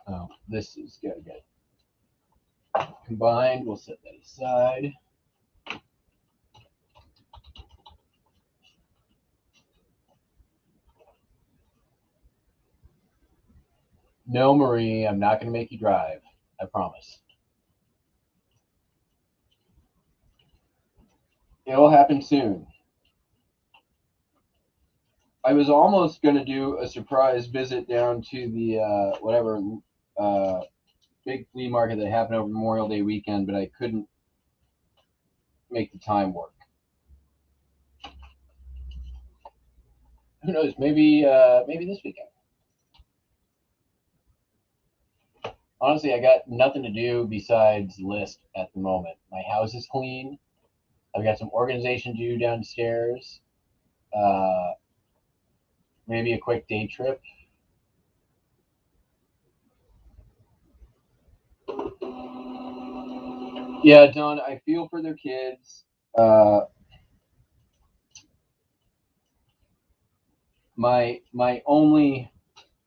Oh, this is good. Combined, we'll set that aside. No, Marie, I'm not going to make you drive. I promise. It'll happen soon. I was almost going to do a surprise visit down to the whatever big flea market that happened over Memorial Day weekend, but I couldn't make the time work. Who knows? Maybe this weekend. Honestly, I got nothing to do besides list at the moment. My house is clean. I've got some organization to do downstairs. Maybe a quick day trip. Yeah, Don, I feel for their kids. My only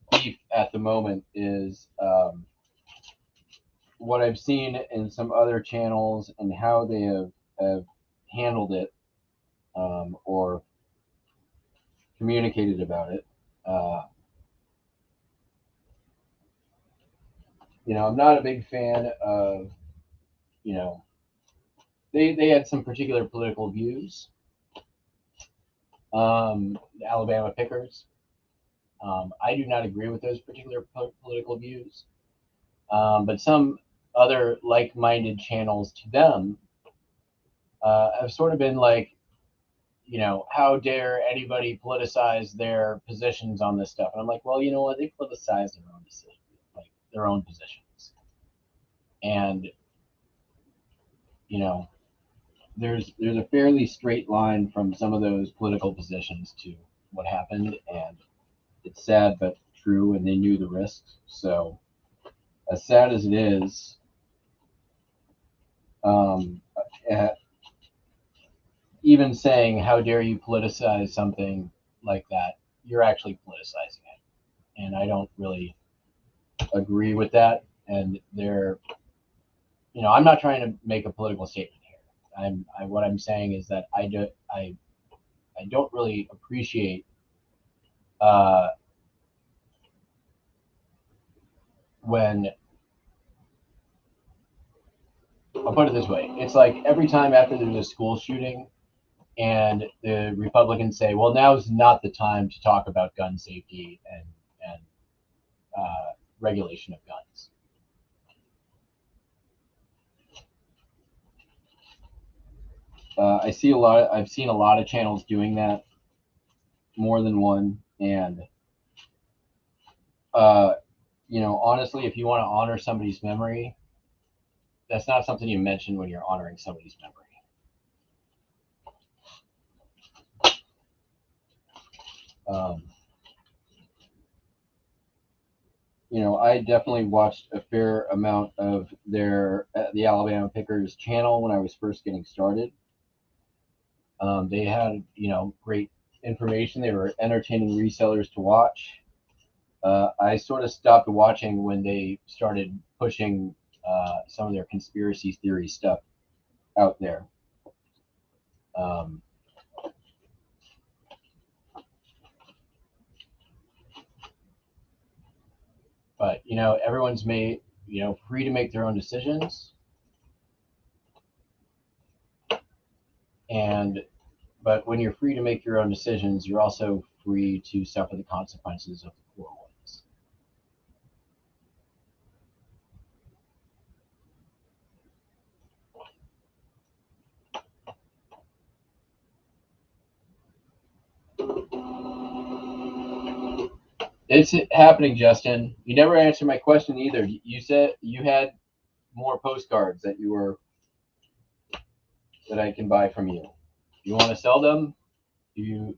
beef at the moment is what I've seen in some other channels and how they have handled it or communicated about it. I'm not a big fan of, they had some particular political views. The Alabama pickers. I do not agree with those particular political views. But some other like-minded channels to them have sort of been like, how dare anybody politicize their positions on this stuff? And I'm like, well, you know what? They politicize their own decisions, like their own positions. And, there's a fairly straight line from some of those political positions to what happened. And it's sad, but true. And they knew the risks. So as sad as it is, even saying how dare you politicize something like that, you're actually politicizing it, and I don't really agree with that. And I'm not trying to make a political statement here. What I'm saying is that I don't really appreciate when, I'll put it this way, it's like every time after there's a school shooting and the Republicans say, well, now is not the time to talk about gun safety and regulation of guns. I've seen a lot of channels doing that, more than one. And, honestly, if you want to honor somebody's memory, that's not something you mention when you're honoring somebody's memory. I definitely watched a fair amount of the Alabama Pickers channel when I was first getting started. They had, great information. They were entertaining resellers to watch. I sort of stopped watching when they started pushing some of their conspiracy theory stuff out there. But everyone's made free to make their own decisions, but when you're free to make your own decisions, you're also free to suffer the consequences of the poor ones. It's happening, Justin. You never answered my question either. You said you had more postcards that I can buy from you. You want to sell them? You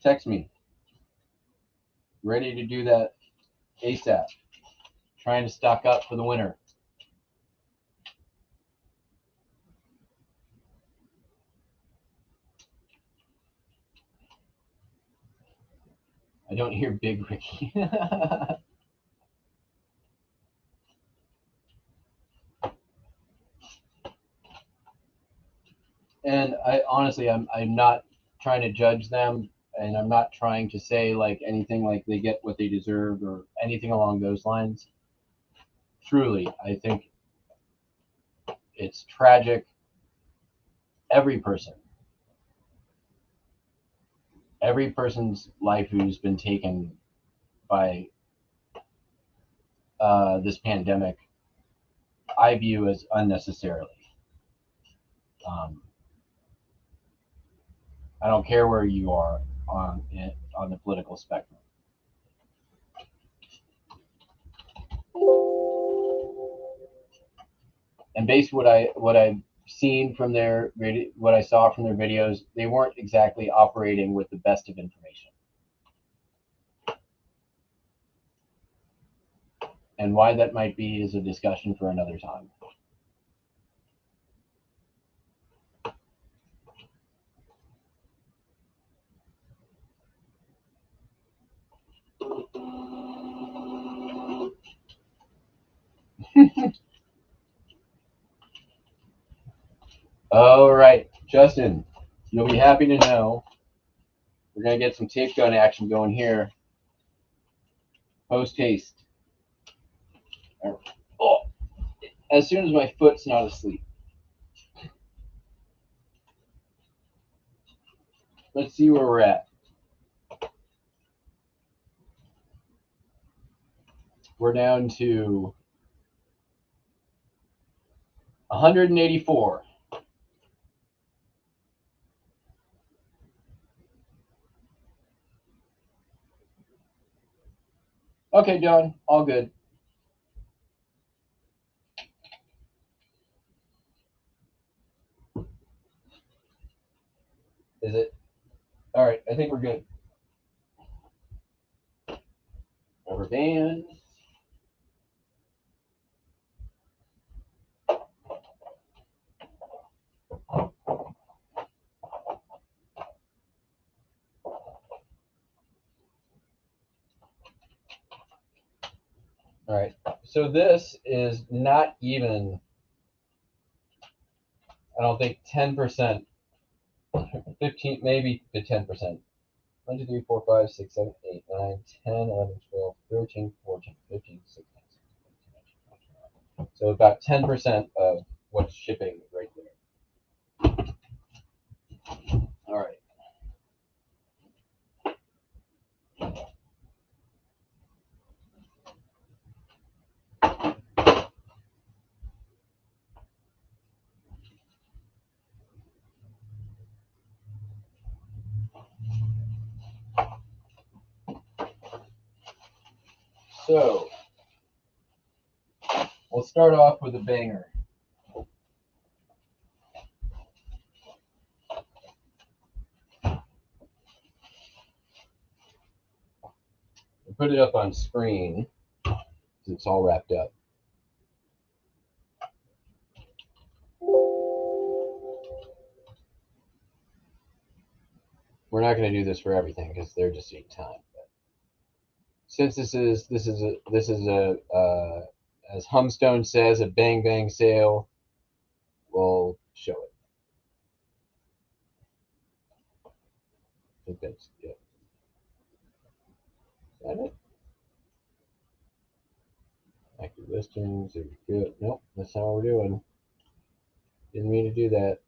text me. Ready to do that ASAP. Trying to stock up for the winter. I don't hear Big Ricky. And I honestly, I'm not trying to judge them, and I'm not trying to say like anything like they get what they deserve or anything along those lines. Truly, I think it's tragic. Every person's life who's been taken by this pandemic, I view as unnecessarily. I don't care where you are on the political spectrum. And based what I've seen from what I saw from their videos, they weren't exactly operating with the best of information. And why that might be is a discussion for another time. All right, Justin, you'll be happy to know we're going to get some tape gun action going here. Post haste. Oh, as soon as my foot's not asleep. Let's see where we're at. We're down to 184. Okay, John, all good. Is it? All right, I think we're good. Rubber bands. All right, so this is not even, I don't think 10%, 15, maybe to 10%. 1, 2, 3, 4, 5, 6, 7, 8, 9, 10, 11, 12, 13, 14, 15, 16, 17, 18, 19, 20. So about 10% of what's shipping right there. All right. So we'll start off with a banger. We'll put it up on screen because it's all wrapped up. We're not going to do this for everything because they're just eating time. since this is a as Humstone says, a bang bang sale, we'll show it. I think that's yeah. Is that it? Active listings. There we go. Nope, that's not what we're doing. Didn't mean to do that.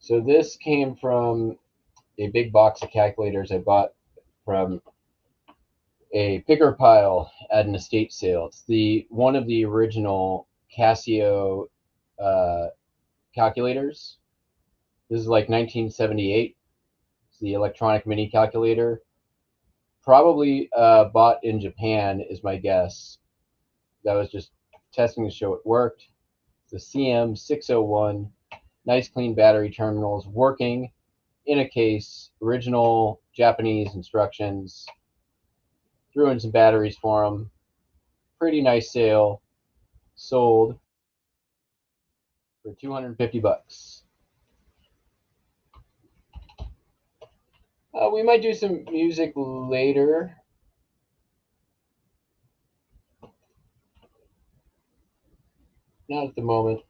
So this came from a big box of calculators I bought from a picker pile at an estate sale. It's the one of the original Casio calculators. This is like 1978. It's the electronic mini calculator. Probably bought in Japan is my guess. That was just testing to show it worked. The CM601, nice clean battery terminals, working in a case, original Japanese instructions. Threw in some batteries for them. Pretty nice sale. Sold for $250. We might do some music later. Not at the moment.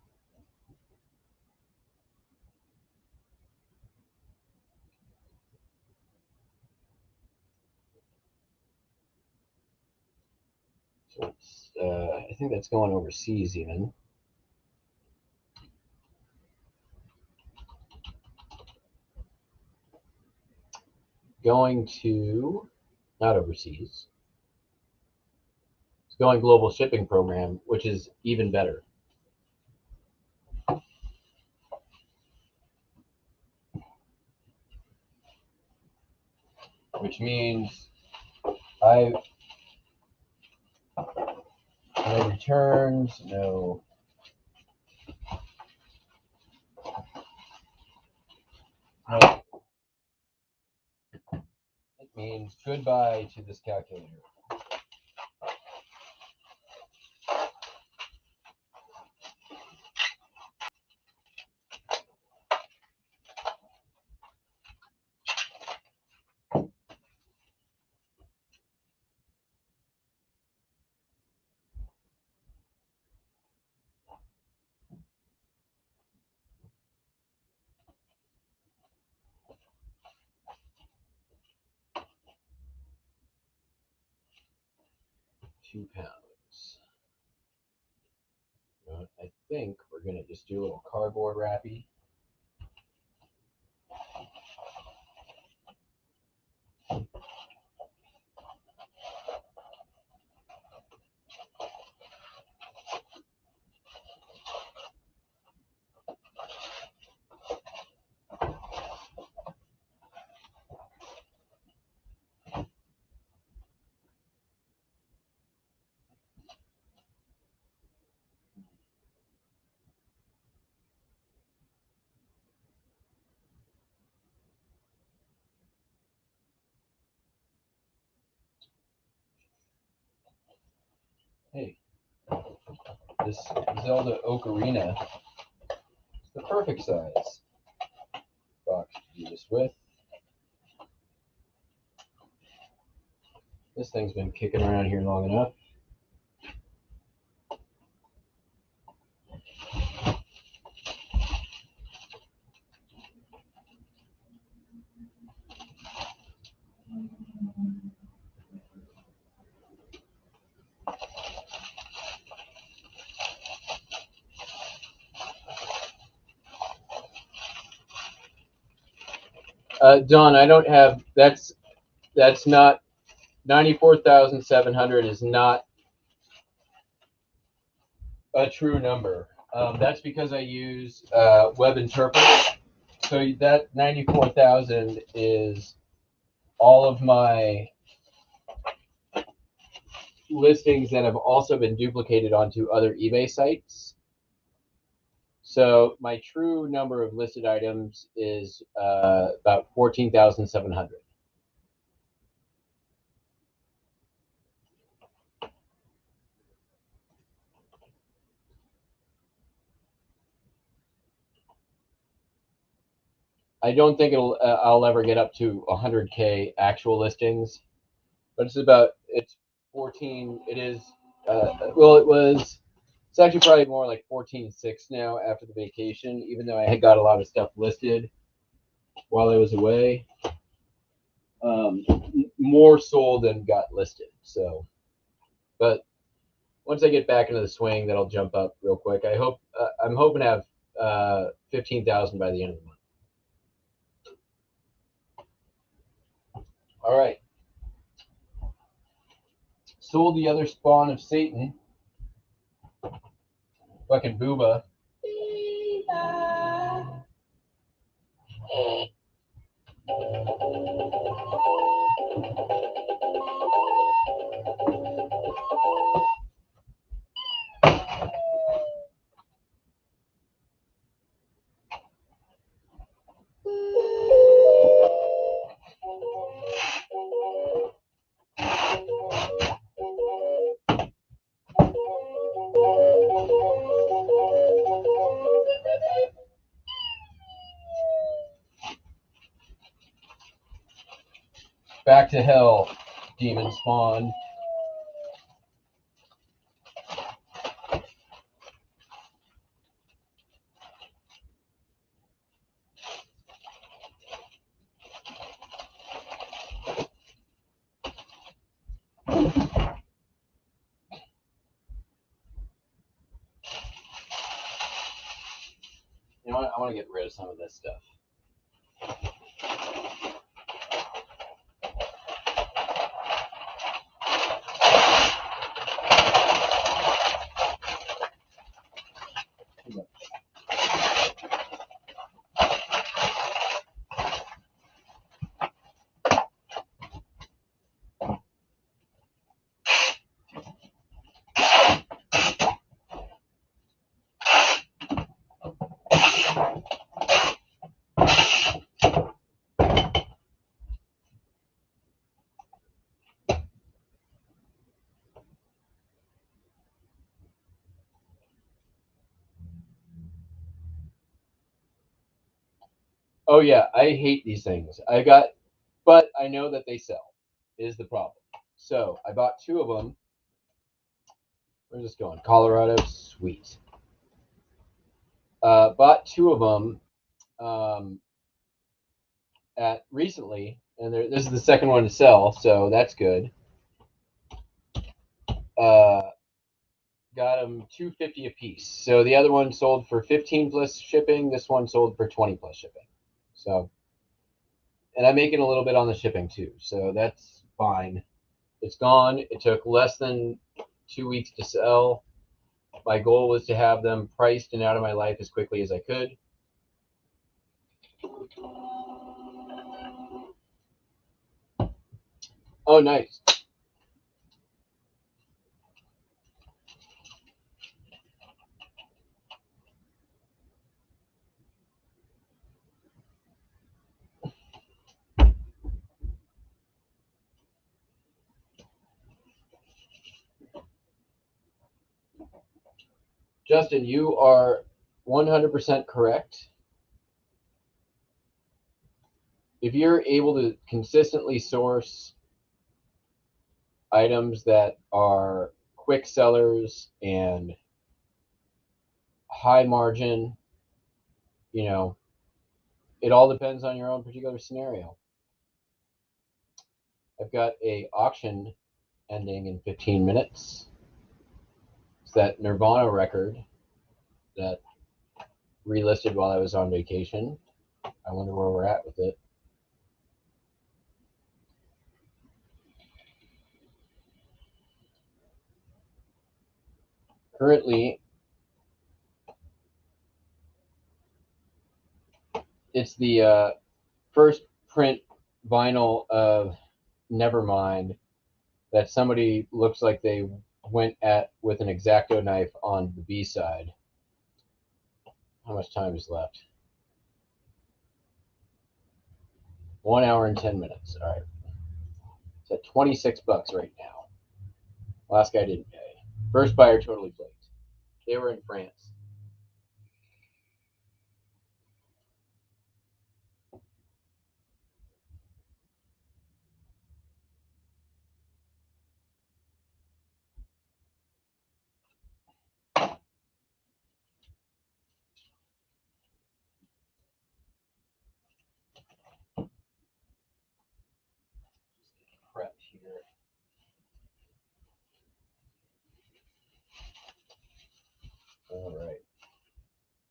So it's, I think that's going overseas even. Going to, not overseas. It's going global shipping program, which is even better. Which means no returns, no. It means goodbye to this calculator. £2. I think we're gonna just do a little cardboard wrappy. Hey, this Zelda Ocarina is the perfect size box to do this with. This thing's been kicking around here long enough. Don, I don't have, that's not, 94,700 is not a true number. That's because I use Web Interpret. So that 94,000 is all of my listings that have also been duplicated onto other eBay sites. So my true number of listed items is about 14,700. I don't think I'll ever get up to 100K actual listings, but it's 14. It is, it's actually probably more like 14.6 now after the vacation, even though I had got a lot of stuff listed while I was away. More sold than got listed. So, but once I get back into the swing, that'll jump up real quick. I'm hoping to have 15,000 by the end of the month. All right. Sold the other spawn of Satan. Fucking Booba. Back to hell, demon spawn. You know what? I want to get rid of some of this stuff. Oh yeah, I hate these things. But I know that they sell. Is the problem. So I bought 2 of them. Where's this going? Colorado, sweet. Bought 2 of them at recently, and this is the second one to sell, so that's good. Got them $250 a piece. So the other one sold for 15 plus shipping. This one sold for 20 plus shipping. So, and I'm making a little bit on the shipping too. So that's fine. It's gone. It took less than 2 weeks to sell. My goal was to have them priced and out of my life as quickly as I could. Oh, nice. Justin, you are 100% correct. If you're able to consistently source items that are quick sellers and high margin, you know, it all depends on your own particular scenario. I've got a auction ending in 15 minutes. It's that Nirvana record that relisted while I was on vacation. I wonder where we're at with it. Currently, it's the first print vinyl of Nevermind that somebody looks like they went at with an X-Acto knife on the B-side. How much time is left? 1 hour and 10 minutes. All right. It's at $26 right now. Last guy didn't pay. First buyer totally blinked. They were in France. Prepped here. All right.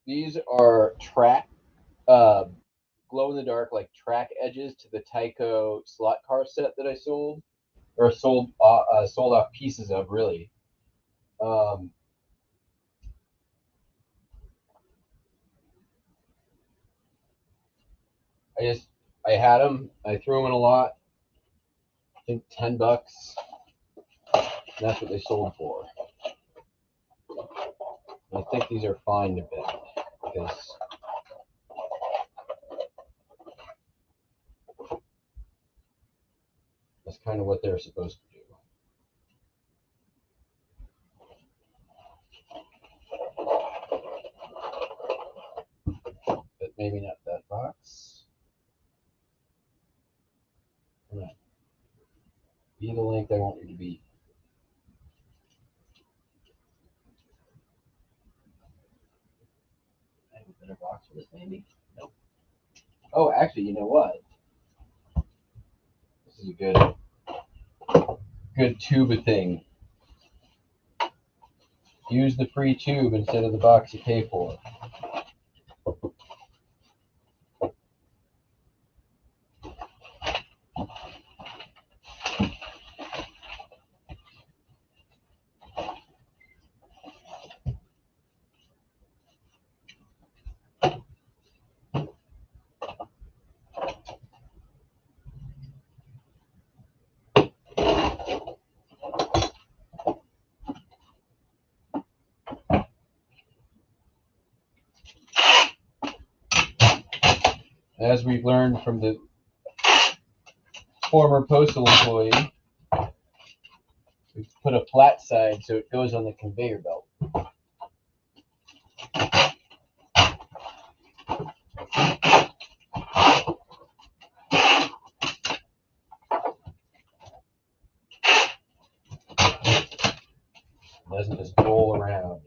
These are track, glow in the dark, like track edges to the Tyco slot car set that I sold, or sold off pieces of, really. I had them. I threw them in a lot. I think $10. That's what they sold for. I think these are fine to bend because that's kind of what they're supposed to do. But maybe not that box. Be the length I want you to be. I have a better box for this, maybe? Nope. Oh, actually, you know what? This is a good tuba thing. Use the free tube instead of the box you pay for. As we've learned from the former postal employee, we put a flat side so it goes on the conveyor belt. It doesn't just roll around.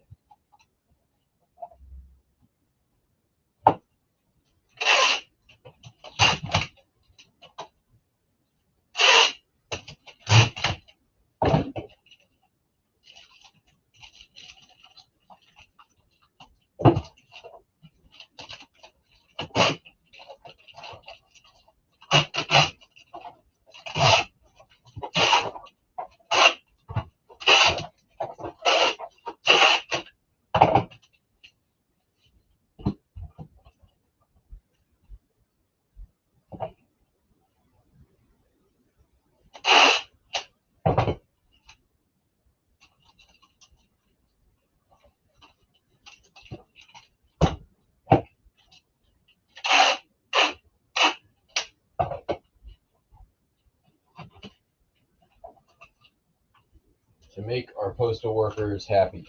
To make our postal workers happy.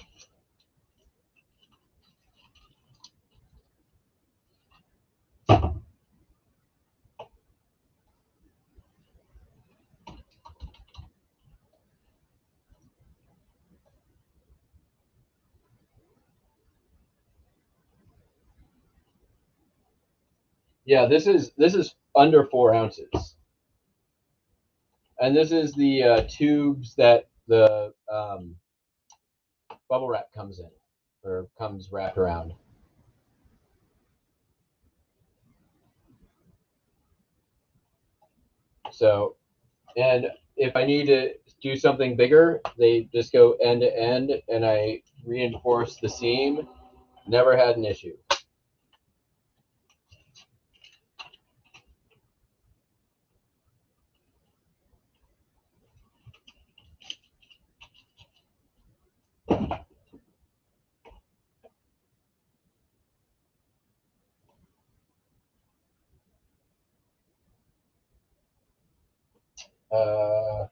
Yeah, this is under 4 ounces, and this is the tubes that the bubble wrap comes in, or comes wrapped around. So, and if I need to do something bigger, they just go end to end, and I reinforce the seam. Never had an issue. All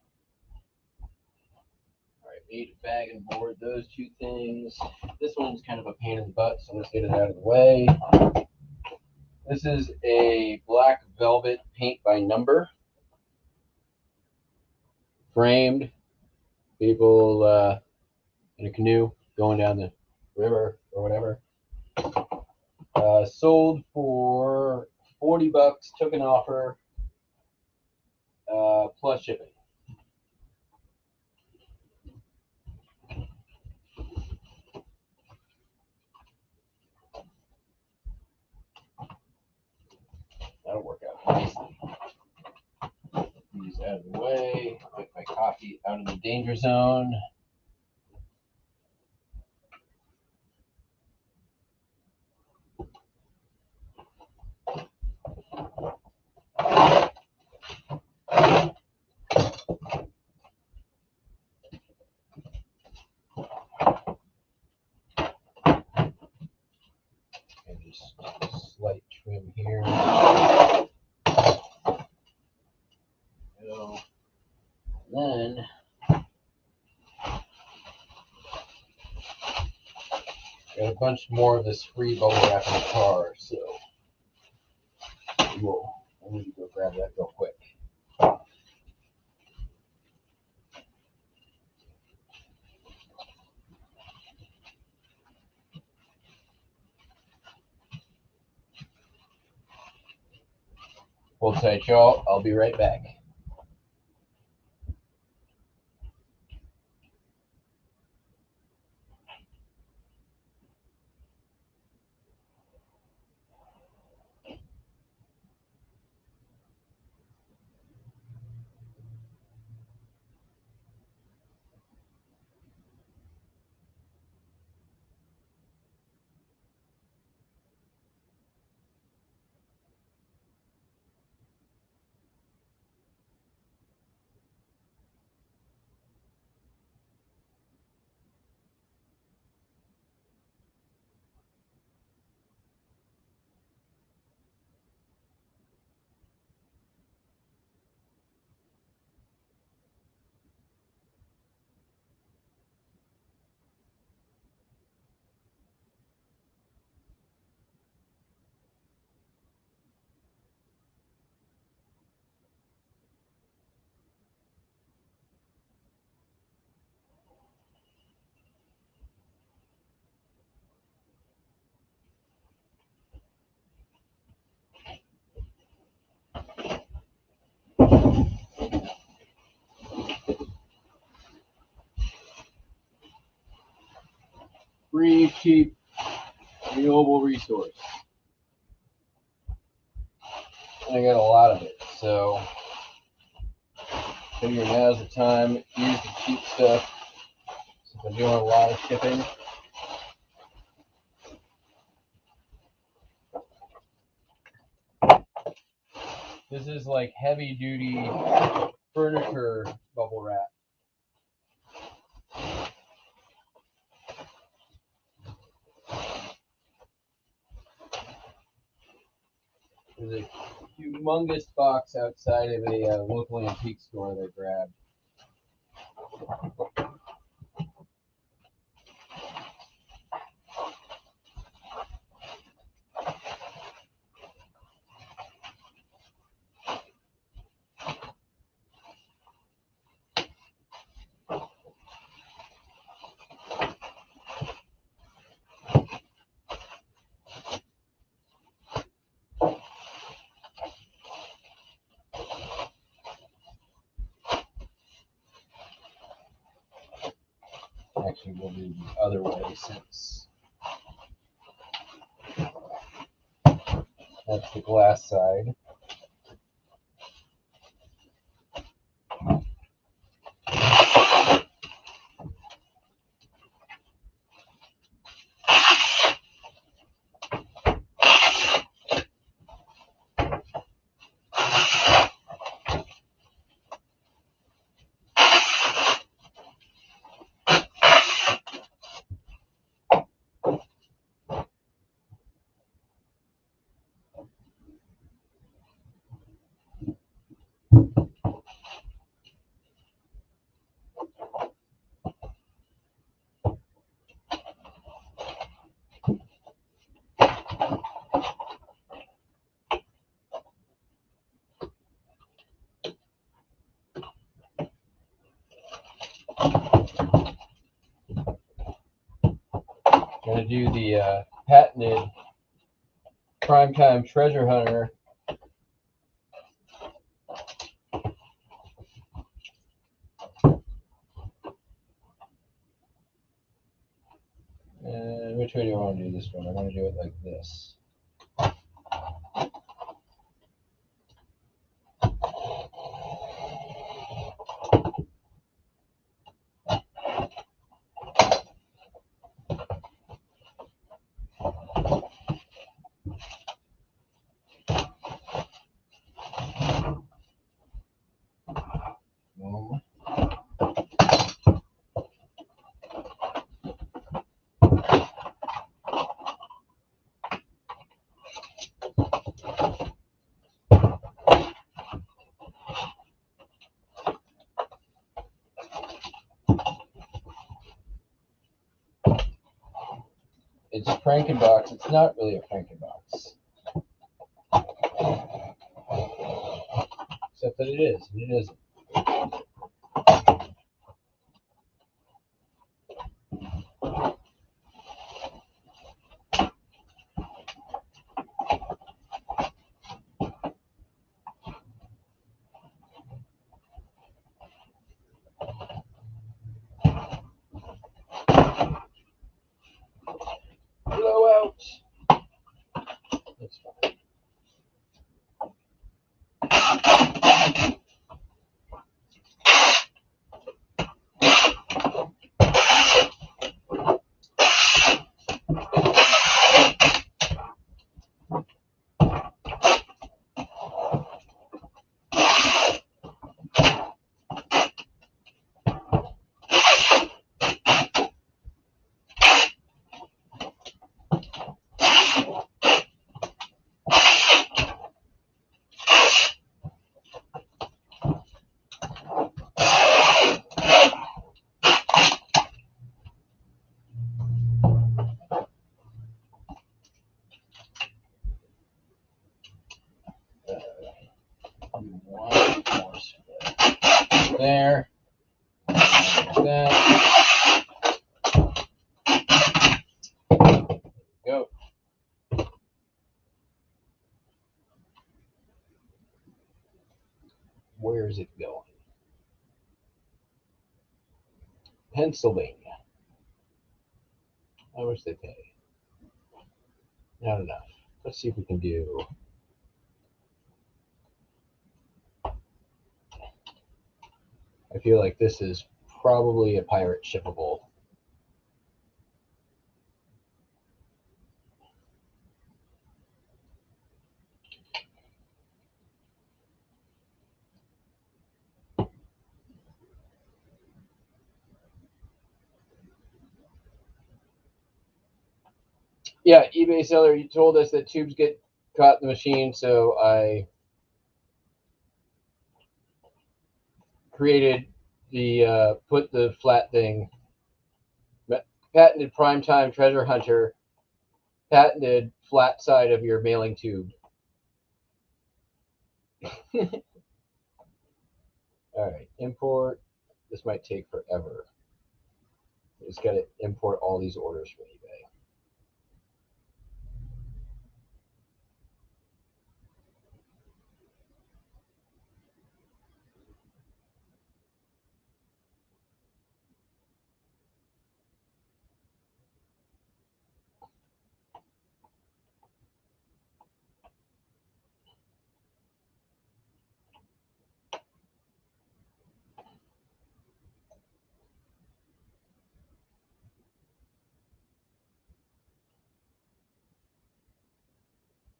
right, need to bag and board those two things. This one's kind of a pain in the butt, so let's get it out of the way. This is a black velvet paint by number, framed. People in a canoe going down the river or whatever. Sold for $40. Took an offer plus shipping. That'll work out nicely. These out of the way. Get my coffee out of the danger zone. And just a slight trim here. So then got a bunch more of this free bubble wrap in the car, so I need to go grab that real quick. Hold tight, y'all. I'll be right back. Free, cheap, renewable resource. And I got a lot of it, so figure now's the time. Use the cheap stuff. Since I'm doing a lot of shipping. This is like heavy duty furniture bubble wrap. There's a humongous box outside of a local antique store that I grabbed. Actually, we'll do the other way since that's the glass side. to do the patented Primetime Treasure Hunter. And which way do I want to do this one? I want to do it like this. Boom. It's Frankenbox. It's not really a Frankenbox. Except that it is. It isn't. Blowout. That's fine. One more split. There. That. Go. Where is it going? Pennsylvania. How much they pay? Not enough. Let's see if we can do. I feel like this is probably a pirate shippable. Yeah, eBay seller, you told us that tubes get caught in the machine, so I created the put the flat thing, patented Primetime Treasure Hunter, patented flat side of your mailing tube. All right, import. This might take forever. I just got to import all these orders from eBay.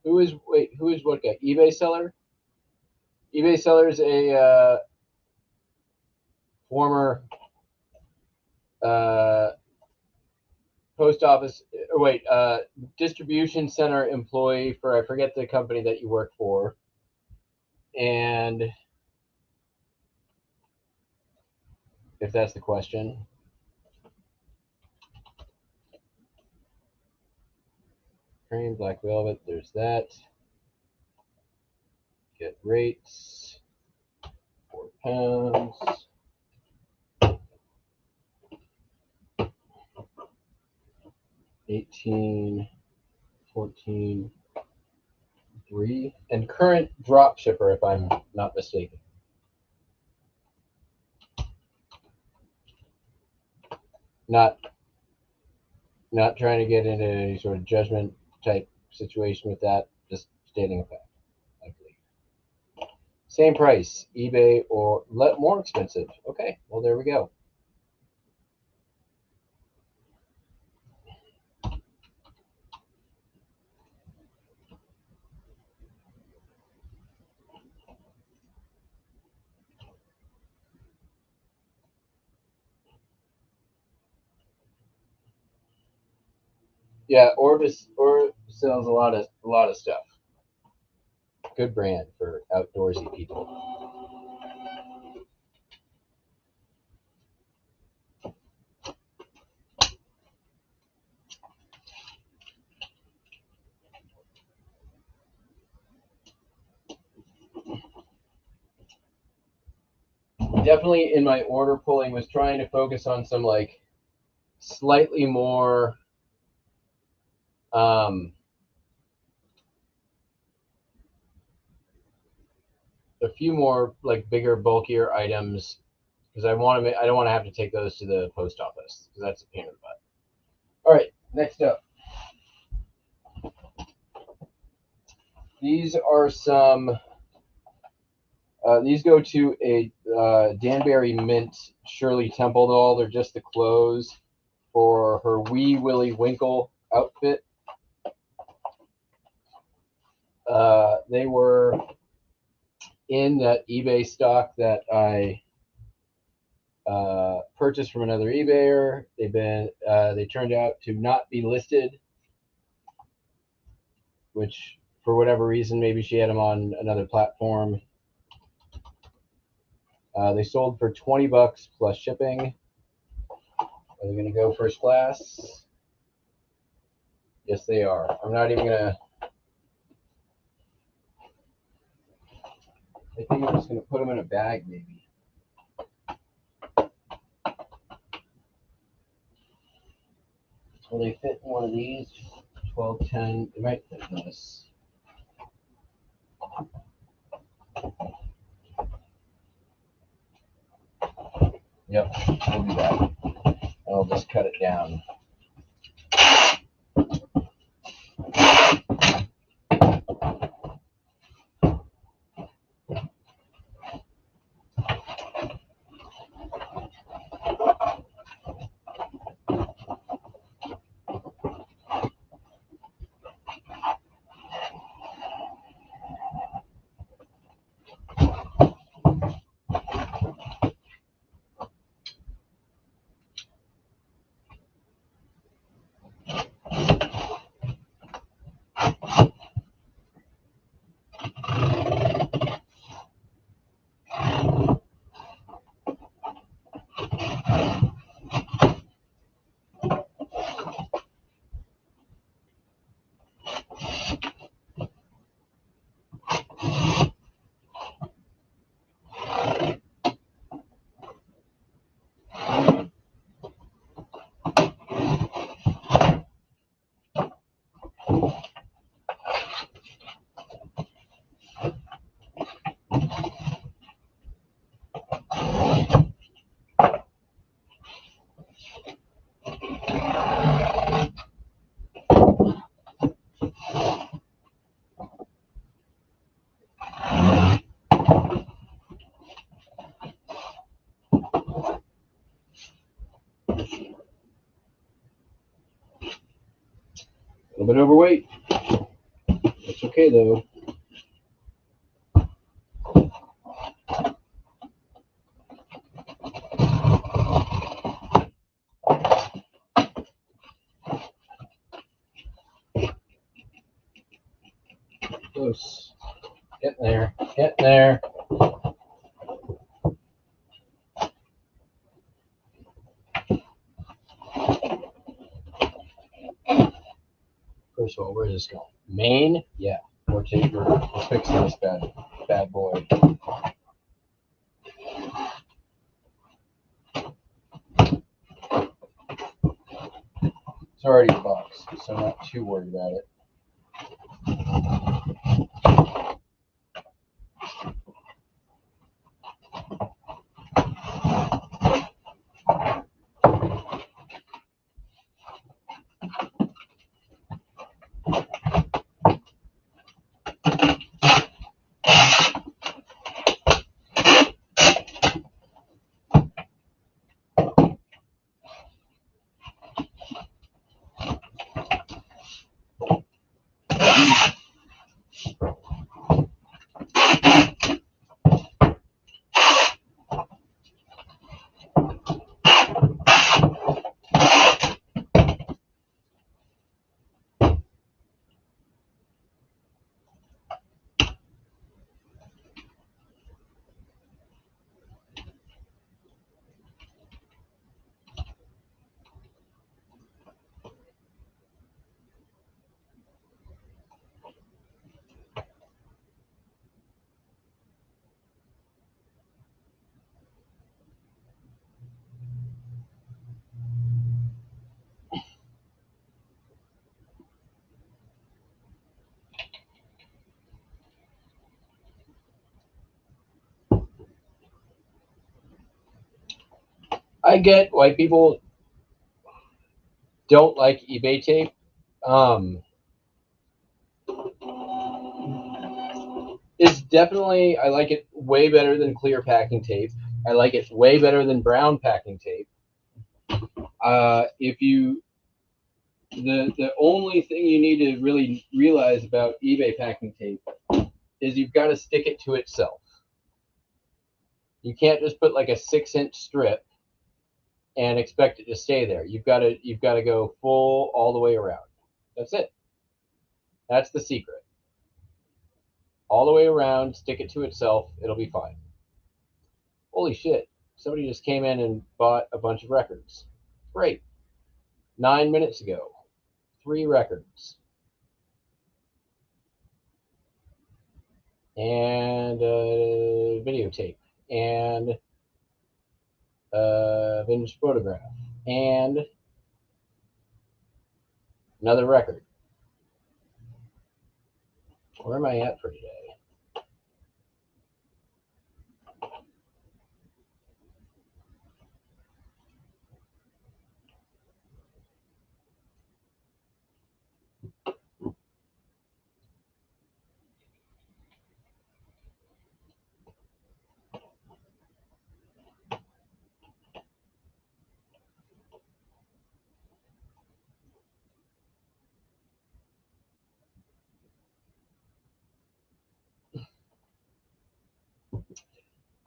Who is what guy? eBay seller? eBay seller is a former post office, or wait, distribution center employee for, I forget the company that you work for. And if that's the question. Cream, black velvet, there's that. Get rates, 4 pounds. 18, 14, 3, and current drop shipper, if I'm not mistaken. Not trying to get into any sort of judgment type situation with that, just stating a fact, I believe. Same price, eBay or more expensive. Okay, well, there we go. Yeah, Orvis sells a lot of stuff. Good brand for outdoorsy people. Definitely in my order pulling was trying to focus on some like slightly more a few more like bigger, bulkier items because I don't want to have to take those to the post office because that's a pain in the butt. All right, next up. These are some. These go to a Danbury Mint Shirley Temple doll. They're just the clothes for her Wee Willie Winkle outfit. They were in that eBay stock that I purchased from another eBayer. They turned out to not be listed, which for whatever reason, maybe she had them on another platform. They sold for $20 plus shipping. Are they going to go first class? Yes, they are. I'm not even going to. I think I'm just going to put them in a bag, maybe. Will they fit in one of these? 12, 10. They might fit in this. Yep, we'll do that. I'll just cut it down. A little bit overweight. That's okay though. Close. Getting there. Getting there. First of all, where is this going? Maine? Yeah. We're fixing this bad boy. It's already a box, so I'm not too worried about it. I get why people don't like eBay tape. It's definitely, I like it way better than clear packing tape. I like it way better than brown packing tape. The only thing you need to really realize about eBay packing tape is you've got to stick it to itself. You can't just put like a 6-inch strip and expect it to stay there. You've got to go full all the way around. That's it. That's the secret. All the way around, stick it to itself, it'll be fine. Holy shit, somebody just came in and bought a bunch of records. Great. 9 minutes ago, 3 records. And a videotape. And a vintage photograph. And another record. Where am I at for today?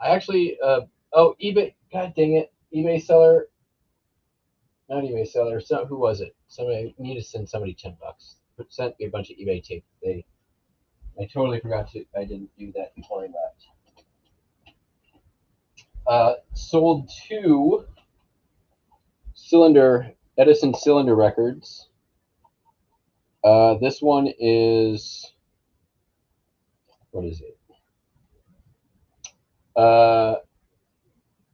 I actually, eBay, god dang it, eBay seller, not eBay seller, so who was it? Somebody, I need to send somebody $10. Sent me a bunch of eBay tape. I totally forgot I didn't do that before I left. Sold 2 Edison cylinder records. This one is, what is it?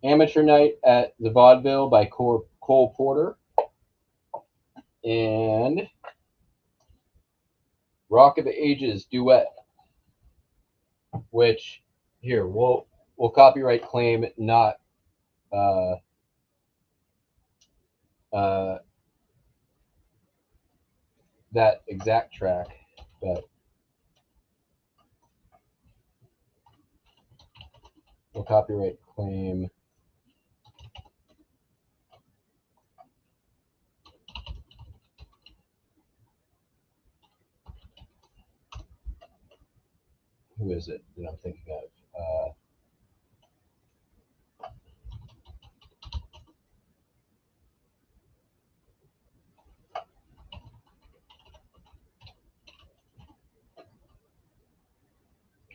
Amateur Night at the Vaudeville by Cole Porter. And Rock of Ages duet, which here we'll copyright claim not that exact track, but we'll copyright claim who is it that I'm thinking of?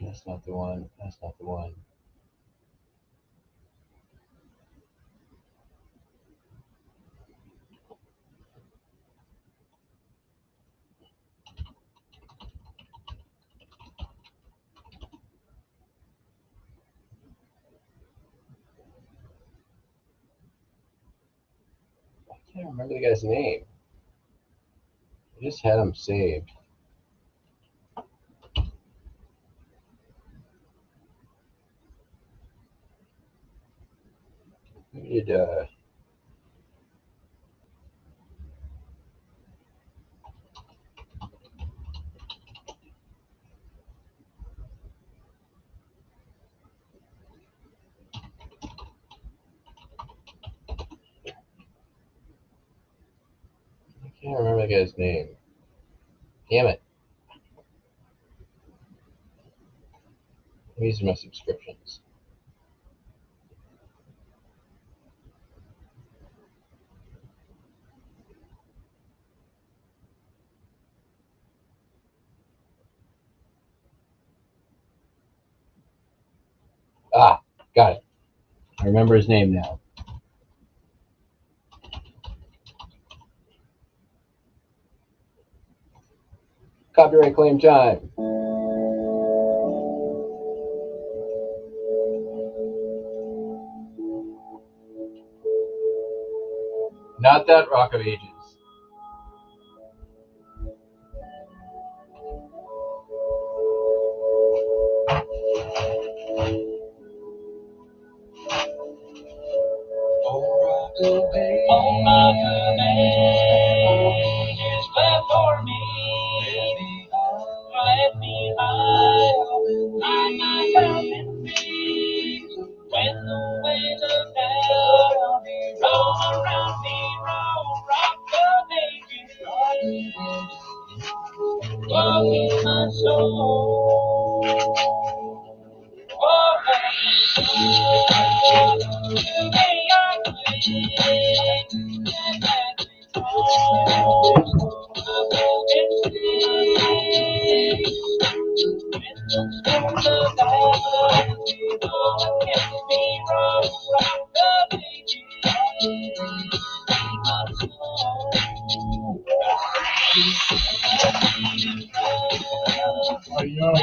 That's not the one. That's not the one. I can't remember the guy's name. just had them saved. We did, I can't remember the guy's name. Damn it. These are my subscriptions. Ah, got it. I remember his name now. Copyright claim time. Not that Rock of Ages. All my good ages left for me. Left behind myself in peace. When the waves of hell roll around me, rock the ages. Walk in my soul. Oh, today I Oh, you know what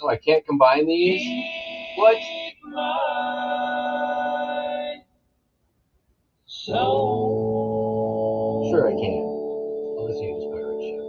Oh, I can't combine these? What? Sure I can. I'll just use pirate ship.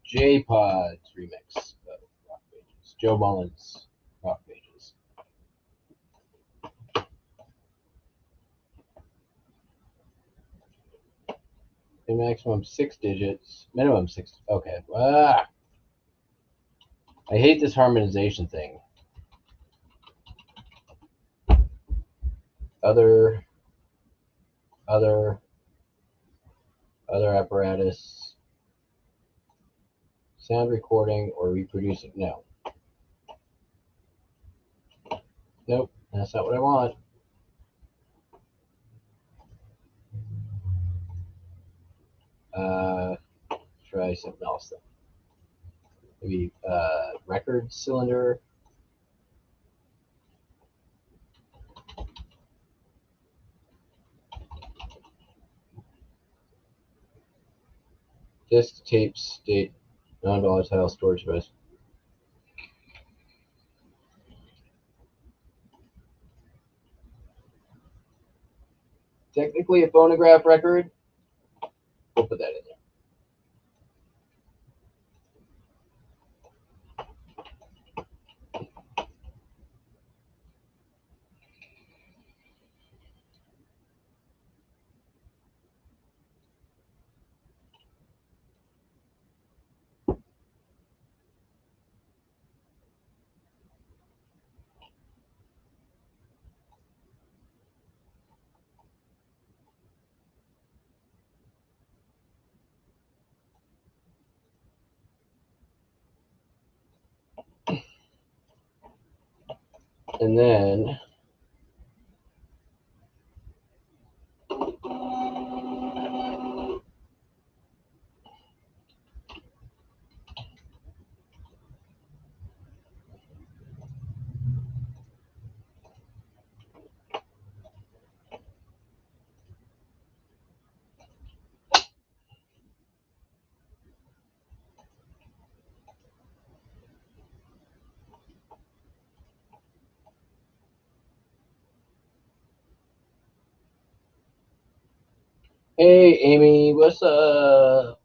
J-Pod's remix of Rock Pages. Joe Mullins, Rock Pages. A maximum 6 digits, minimum 6. Okay. I hate this harmonization thing. Other apparatus. Sound recording or reproducing. No. Nope, that's not what I want. Try something else then. Maybe record cylinder. Disk, tape, state, non-volatile storage device. Technically a phonograph record. We'll put that in there. And then hey, Amy, what's up?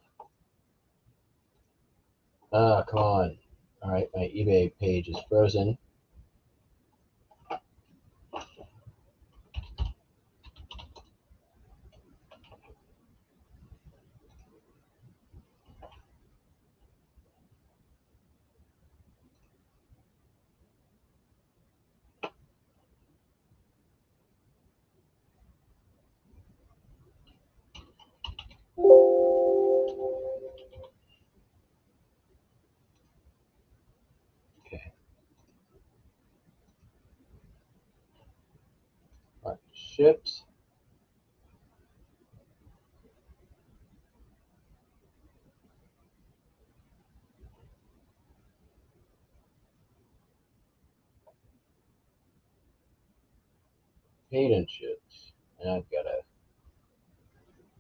Come on. All right, my eBay page is frozen. Okay. All right, shipped. Paid and shipped. And I've got to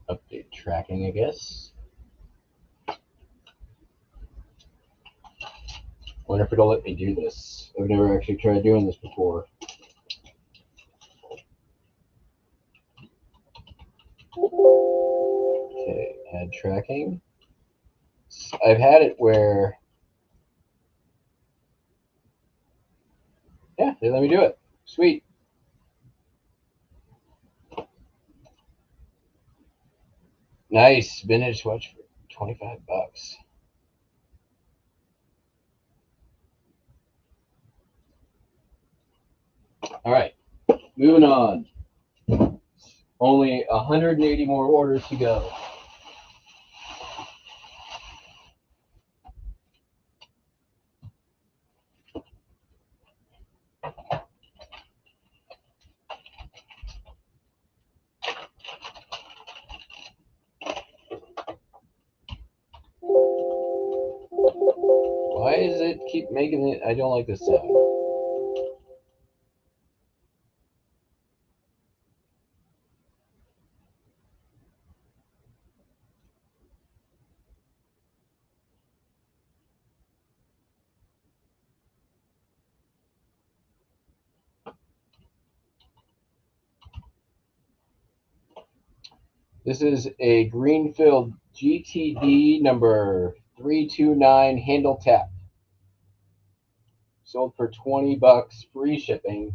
update tracking, I guess. Wonder if it'll let me do this. I've never actually tried doing this before. Okay, add tracking. I've had it where, yeah, they let me do it. Sweet. Nice vintage watch for $25. All right, moving on. Only 180 more orders to go. does it keep making it? I don't like this sound. This is a Greenfield GTD number 329 handle tap. Sold for $20, free shipping.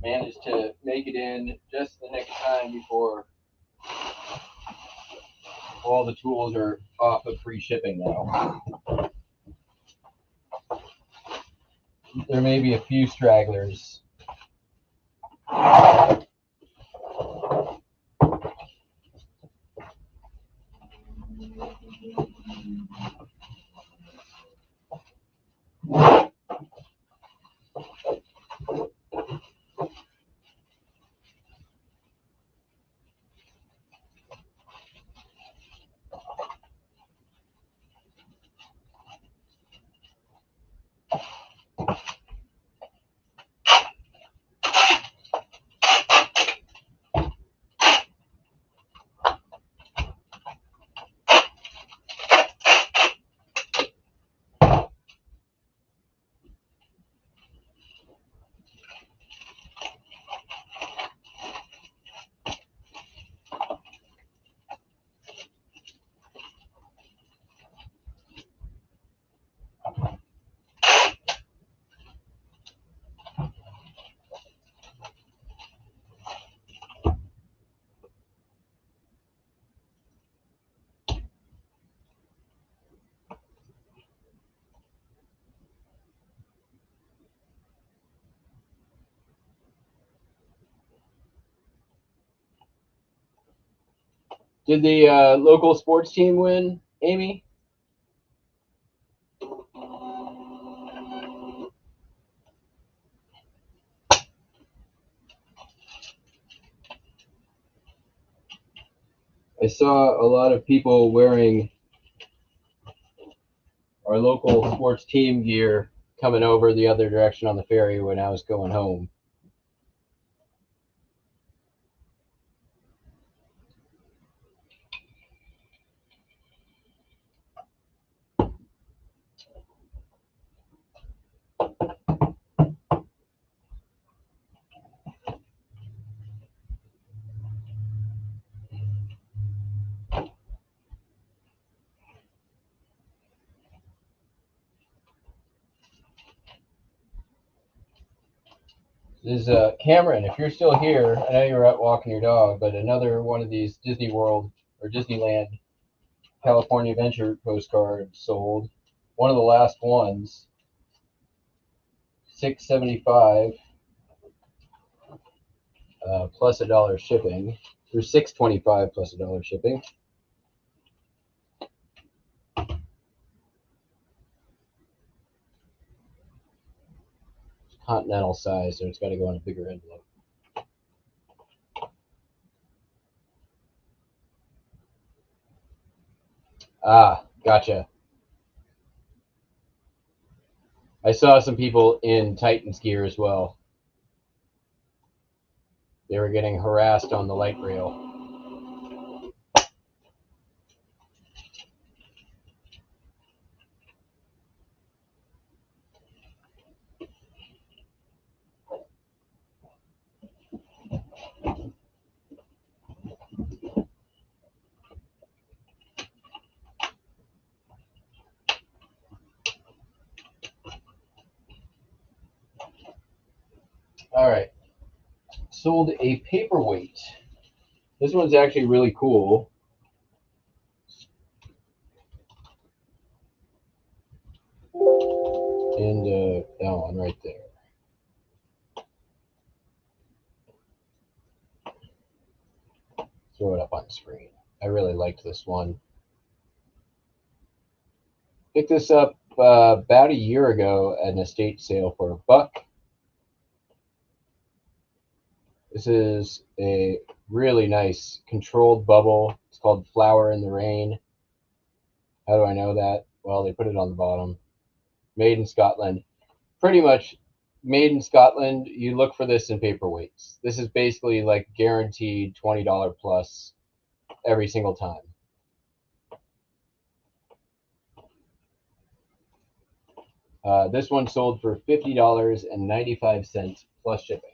Managed to make it in just the next time before all the tools are off of free shipping now. There may be a few stragglers. Did the local sports team win, Amy? I saw a lot of people wearing our local sports team gear coming over the other direction on the ferry when I was going home. This is Cameron. If you're still here, I know you're out walking your dog, but another one of these Disney World or Disneyland California Adventure postcards sold. One of the last ones. $6.75 plus $1 shipping. Or $6.25 plus $1 shipping. It's continental size, so it's got to go in a bigger envelope. Ah, gotcha. I saw some people in Titan's gear as well. They were getting harassed on the light rail. All right. Sold a paperweight. This one's actually really cool. And that one right there. Throw it up on the screen. I really liked this one. Picked this up about a year ago at an estate sale for $1. This is a really nice controlled bubble. It's called Flower in the Rain. How do I know that? Well, they put it on the bottom. made in Scotland. Pretty much made in Scotland. You look for this in paperweights. This is basically like guaranteed $20 plus every single time. This one sold for $50.95 plus shipping.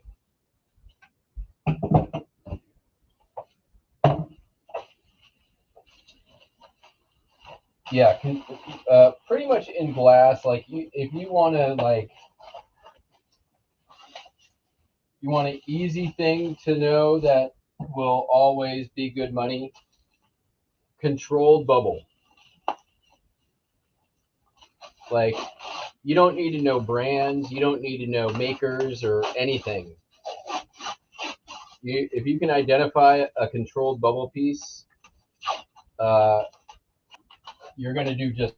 Yeah, pretty much in glass. Like if you want to you want an easy thing to know that will always be good money. Controlled bubble. Like, you don't need to know brands, you don't need to know makers or anything. If you can identify a controlled bubble piece, you're going to do just